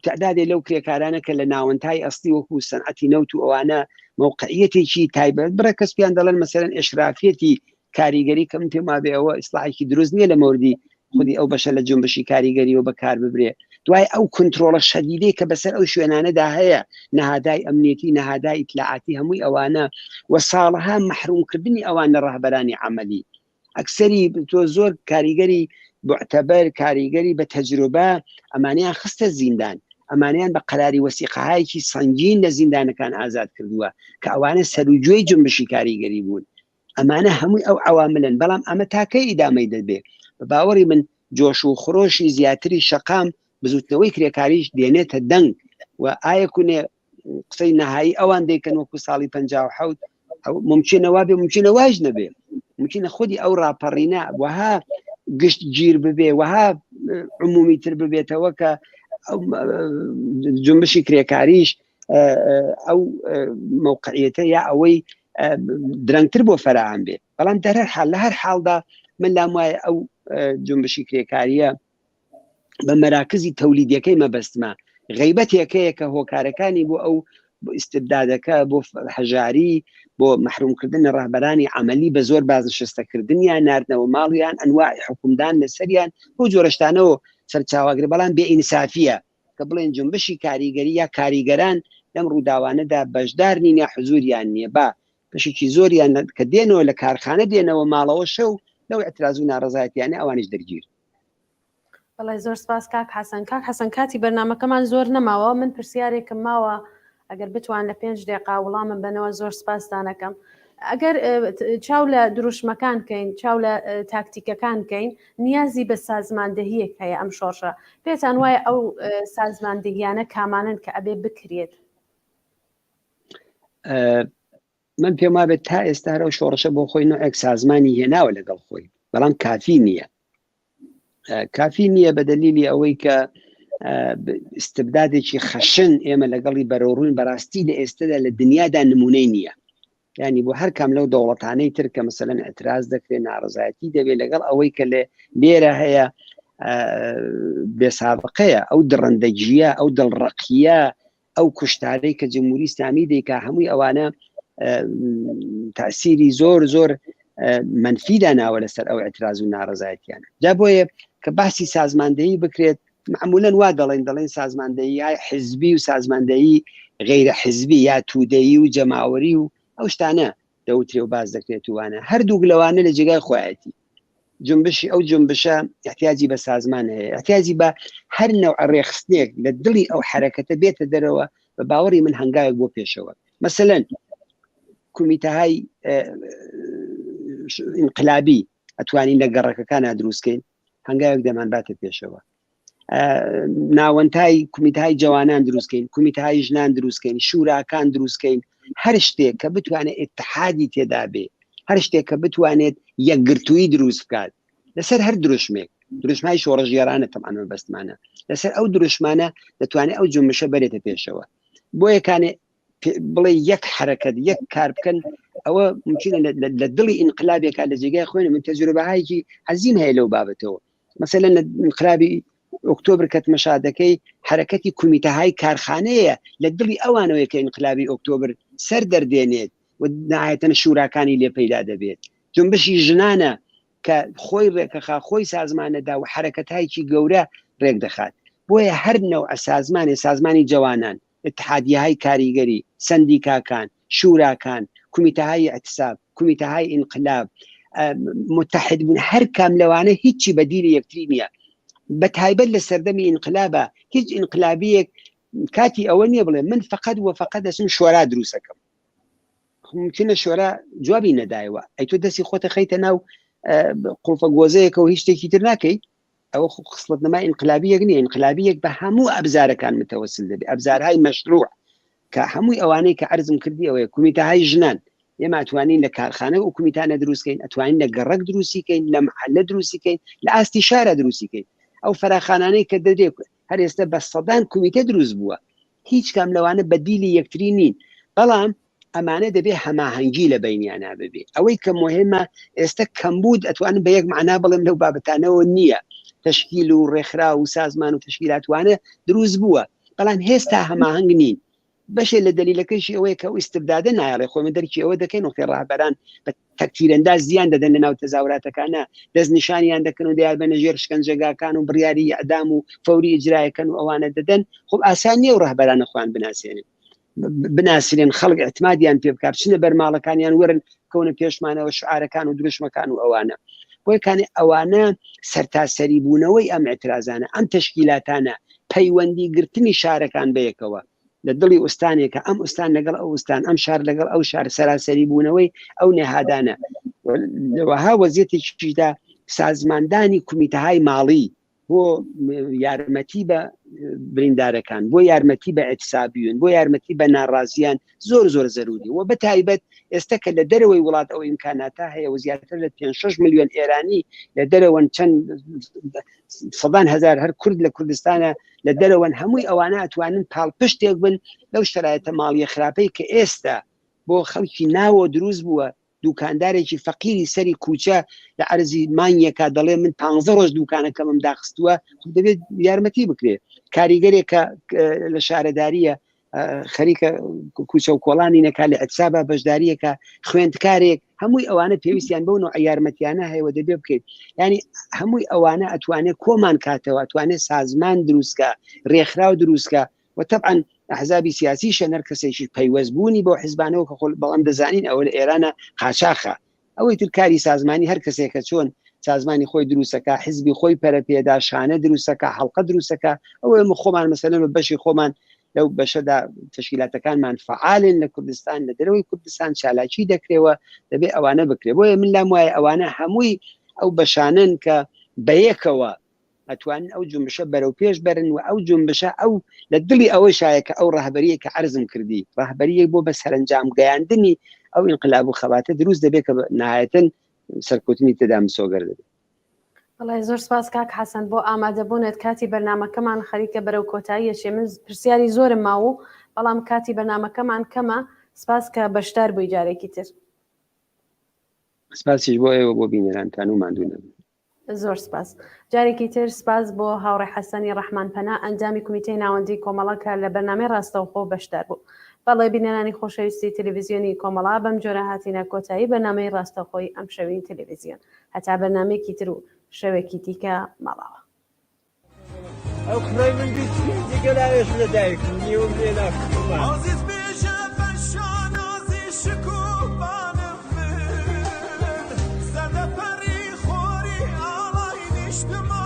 S2: تعدادێ لەو کرێکارانە کە لە ناوەندهای ئەسلی وەکو سەنعەتی نەوت و ئەوانە موقعیەتێکی تایبەت بڕە کەس پیان دەڵێن مەسەرەن ئێشرافیەتی کاریگەری کەم تێما بێەوە ئیسلاحێکی دروست نییە لە مەوردی خودی ئەو بەشە لە جنبشی کاریگەریەوە بەکار ببرێ دوای ئەو کنترۆڵە شەدیدەی کە بەسەر ئەو شوێنانەدا هەیە نەهادای ئەمنیەتی نەهادای ئیتلاعاتی هەمووی ئەوانە و ساڵها مەحرومکردنی ئەوان لە ڕەهبەرانی عەمەلی ئەکسەری تۆ زۆر کاریگەری معتەبەر کاریگەری بە تەجروبە ئەمانیان خستە زیندان ئەمانیان بە قەراری وەسیقەهایەکی سەنگین لە زیندانەکان ئازاد کردووە کە ئەوانە سەرروجوێی جنبشی کاریگەری بوون ئەمانە هەمووی ئەو عواملن بەڵام ئەمە تاکەی ئیدامەی دەبێت بە باوەڕی من جۆش و خۆشی زیاتری شەقام بزوتنەوەی کرێکاریش دێنێتە دەنگ و ئایا کوێ قسەی نەهایی ئەوان دەیکەن وەکو ساڵی 57 ممکنەوە بێ ممکنە واژ نەبێ ممکنە خودی ئەو ڕاپەڕینە وەها گشت گیر ببێ وەها عمومی تر ببێتەوە کە جنبشی کرێکاریش ئەو موقعیەتە یا ئەوەی درەنگتر بۆ فەراهم بێ بەڵام دەرەر حال لە هەر حاڵدا من لام وایە ئەو جنبشی کرێکاریە بە مەراکزی تەولیدیەکەی مەبەستمە غەیبەتێکەیە کە هۆکارەکانی بۆ ئەو ئیستبدادەکە بۆ هەژاری بۆ محرومکردن ڕەهبەرانی عەمەلی بە زۆر بازنشستەکردنیان ناردنەوە ماڵیان ئەنواعی حکومدان لەسەریان بۆ جۆرەشتانەوە سەرچاواگر بەڵام بێئینسافیە کە بڵێن جنبشی کاریگەری یا کاریگەران لەم ڕووداوانەدا بەشدار نین یا حزوریان نییە با پشێکی زۆریان کە دێنەوە لە کارخانە دێنەوە ماڵەوە شەو لەو اعتراض و ناڕەزایەتیانە ئەوانش دەرگیر
S1: بەڵێ زۆر سپاس کاک حەسەن کاتی بەرنامەکەمان زۆر نەماوە من پرسیارێکم ماوە ئەگەر بتوان لە 5 دقیقا وەڵامم بنەوە زۆر سپاسدانەکەم ئەگەر چاو لە دروشمەکان کەین چاو لە تاکتیکەکان کەین نیازی بە سازماندەهیەک هەیە ئەم شۆڕشە پێتان وایە ئەو سازماندەهیانە کامانن کە ئەبێ بکرێت
S2: من پێم وابێت تا ئێستا هەرە شۆڕشە بۆ خۆی نوعێک سازمانی هێناوە لەگەڵ خۆی بەڵام کافی نییە بە دلیلی ئەوەی کە استبدادێکی خەشن ئێمە لەگەڵی بەرەوڕوون بەڕاستی لە ئێستادا لە دنیادا نمونەی نییە ینی بۆ هەر کام لەو دەوڵەتانەی تر کە مەسەلەن ئەتراز دەکرێت ناڕزایەتی دەبێت لەگەڵ ئەوەی کە لێرە هەیە بێسابقەیە ئەو دڕندەجیە ئەو دڵڕەقیە ئەو کوشتارەی کە جمهوری ئیسلامی دەیکا هەمووی ئەوانە تأسیری زۆر منفی داناوە لەسەر ئەو ئەتراز و ناڕزایەتیانە جا بۆیە کە باسی سازماندەهی بکرێت معمولاً وا دەڵێن سازماندەهی حزبی و سازماندەهی غیرە حزبی یا تودەیی و جەماوەری و ئەو شتانە دەوترێ و باز دەکرێت وانە هەردوو لەوانە لە جێگای خۆیەتی جنبشی ئەو جنبشە احتیاجی بە سازمان هەیە احتیاجی بە هەر نەوع ڕێخستنێک لە دڵی ئەو حرەکەتە بێتە دەرەوە بە باوەڕی من هەنگاوێک بۆ پێشەوە مەسەلەن کومیتەهای انقلابی ئەتوانین لە گەڕەکەکانە دروستکەین هەنگاوێک دەمان باتە پێشەوە ناوەندهای کومیتەهای جوانان دروستکەین کومیتەهای ژنان دروستکەین شوراکان دروستکەین هەر شتێک کە بتوانێت اتحادی تێدا بێ هەر شتێک کە بتوانێت یەکگرتووی دروست بکات لەسەر هەر دروشمێک دروشمای شۆڕژگێرانە تەمانە بەستمانە لەسەر ئەو دروشمانە دەتوانێت ئەو جنبشە بەرێتە پێشەوە بۆ یەکانێ بڵێ یەک حرەکەت یەک کار بکەن ئەوە ممکنە لە دڵی ئینقلابێکا لە جێگای خۆی من تەجروبەهایەکی عەزیم هەیە لەو بابەتەوە مەسەلەن لە ئینقلابی ئۆکتۆبر کە مەشادەکەی حرەکەتی کومیتەهای کارخانەیە لە دڵی ئەوانەوەی کە ئینقلابی ئۆکتۆبر سەر دەردێنێت و نهایەتەن شوراکانی لێ پەیدا دەبێت جنبشی ژنانە کە خۆی ڕێکەخا خۆی سازمانەدا و حرەکەتایکی گەورە ڕێک دەخات بۆیە هەر نەوع سازمانی جوانان اتحادیه‌های کاریگەری سندیکاکان شوراکان کومیتەهای اعتصاب کومیتەهای انقلاب متحد بوون هەر کام لەوانە هیچی بەدیلی یەکتری نییە بە تایبەت لە سەردەمی ئینقلابە هیچ ئینقلابیەک کاتی ئەوە نییە بڵێ من فقط و فقط دەچم شۆرا دروستەکەم ممکنە شۆرا جوابی نەدایەوە ئەی تۆ دەستی خۆتە خەیتە ناو قوڵفە گۆزەیەکە و هیچ شتێکی تر ناکەی ئەوە خصلەتنامای ئینقلابیەک نییە، ئینقلابیەک بە هەموو ئەبزارەکان متەوەسل دەبێت، ئەبزارهای مەشروع کە هەمووی ئەوانەی کە عەرزم کردی ئەوەیە کومیتەهای ژنان ئێمە ئەتوانین لە کارخانە و کومیتانە دروستکەین، ئەتوانین لە گەڕک دروستیکەین، لە محەلە دروستیکەین، لە ئاستی شارە دروستیکەین. ئەو فەراخانانەی کە دەدرێت هەر ئێستا بە سەدان کومیتە دروست بووە، هیچ کام لەوانە بەدیلی یەکتری نین، بەڵام ئەمانە دەبێ هەماهەنگی لە بەینیانە ببێ. ئەوەی کە مهمە ئێستا کەمبود ئەتوانن بە یەک معنا بڵێم لەو بابەتانەوە نییە، تشکیل و ڕێکخرا و سازمان و تشکیلاتوانە دروست بووە، بەڵام هێستا هەماهەنگ نین. بەشێ لە دلیلەکەیشی ئەوەیە کە ئەو ئیستبدادە نایڵێ خۆمە دەرکی ئەوە دەکەین وەختی ڕاهبەران بە تەکتیرەنداز زیان دەدەن لە ناو تەزاوراتەکانە، دەست نیشانیان دەکەن و دیار بە نەژێر شکنجەگاکان و بڕیاری ئەدام و فەوری ئیجرایەکەن و ئەوانە دەدەن. خۆ ئاسان نییە و ڕاهبەرانە خۆیان بناسیێنن خەڵک ئەتمادیان پێ بکات، بچنە بەرماڵەکانیان وەرن کەونە پێشمانەوە شعارەکان و دروشمەکان و ئەوانە. بۆیکانی ئەوانە سەرتاسەری بوونەوەی ئەم ئەترازانە، ئەم تشکیلاتانە پەیوەندی گرتنی شارەکان بەیەکەوە لە دڵی ئوستانێکە، ئەم ئوستان لەگەڵ ئەو ئوستان، ئەم شار لەگەڵ ئەو شار، سەراسەری بوونەوەی ئەو نێهادانە. وەها وەزیەتێکیدا سازماندانی کومیتەهای ماڵی بۆ یارمەتی بە بریندارەکان، بۆ یارمەتی بە ئەتسابیون، بۆ یارمەتی بە ناڕازیان زۆر زۆر زەروری. و بەتایبەت ئێستا کە لە دەرەوەی وڵات ئەو ئیمکاناتە هەیە و زیاتر لە 5-6 ملیۆن ئێرانی لە دەرەوەن، چەند سەدان هەزار هەر کورد لە کوردستانە لە دەرەوەن، هەمووی ئەوانە ئەتوانن پاڵپشتێک بن لەو شرایطە ماڵیە خراپەی کە ئێستا بۆ خەڵکی ناوە دروست بووە. دوکاندارێکی فەقیری سەری کوچە لە عەرزی مانگێکا دەڵێ من 15 ڕۆژ دوکانەکەمم داخستووە، دەبێت یارمەتی بکرێت. کاریگەرێکە لە شارەداریە خەریکە کوچە و کۆڵانی نەکا لە ئەتسابە بەشداریەکە، خوێندکارێک، هەمووی ئەوانە پێویستیان بەو نوع یارمەتیانە هەیە دەبێ بکەیت. ینی هەمووی ئەوانە ئەتوانێت کۆمان کاتەوە، ئەتوانێت سازمان دروستکە، ڕێکخراو دروستکە. و طبعا ئەحزابی سیاسی شەنەر کەسێکی پەیوەستبوونی بۆ حیزبانەوە کە بەڵام دەزانین ئەوە لە ئێرانە قاچاخە. ئەوەی تر کاری سازمانی هەر کەسێکە چۆن سازمانی خۆی دروستەکە، حیزبی خۆی پەرەپێدا، شانە دروستەکە، حەڵقە دروستەکە. ئەوە خۆمان مەسەلەن بە بەشی خۆمان لەو بەشەدا تشکیلاتەکانمان فعالن لە کوردستان، لە دەرەوەی کوردستان چالاکی دەکرێەوە، دەبێت ئەوانە بکرێ. بۆیە من لام وایە ئەوانە هەمووی ئەو بەشانن کە بەیەکەوە ئەتوانن ئەو جنبشە بەرەو پێش بەرن و ئەو جنبشە ئەو لە دڵی ئەوە شایە کە ئەو ڕاهبەریە کە عەرزم کردی، ڕاهبەریەک بۆ بە سەرنجام گەیاندنی ئەو ئینقلاب و خەباتە دروست دەبێت کە نهایەتەن سەرکەوتنی تێدا مسۆگەر دەبێت.
S1: وڵای زۆر سپاس کاک حەسەن بۆ ئامادەبوونت کاتی بەرنامەکەمان خەریکە بەرەو کۆتاییەشێ. من پرسیاری زۆرم ماوە بەڵام کاتی بەرنامەکەمان کەمە. سپاس کە بەشدار بووی جارێکی تر.
S2: سپاسیش بۆ ئێوە بۆ بینەرانتان و ماندوو نەبن.
S1: زۆر سپاس. جارێکی تر سپاس بۆ هاوڕێ حەسەنی ڕەحمانپەنا ئەنجامی کمیتەی ناوەندی کۆمەڵەکە لە بەرنامەی ڕاستەوخۆ بەشدار بوو. بەڵێ بینەرانی خۆشەویستی تەلەڤیزیۆنی کۆمەڵا بەم جۆرە هاتینە کۆتایی بەرنامەی ڕاستەوخۆی ئەم شەوی تەلەڤیزیۆن. هەتا بەرنامەیەکی تر و شەوێکی دیکە ماڵاوە.
S6: ئەو خوای من دیگە لاوێش لە دایک نیوم لێ ناکەم.
S4: Come on.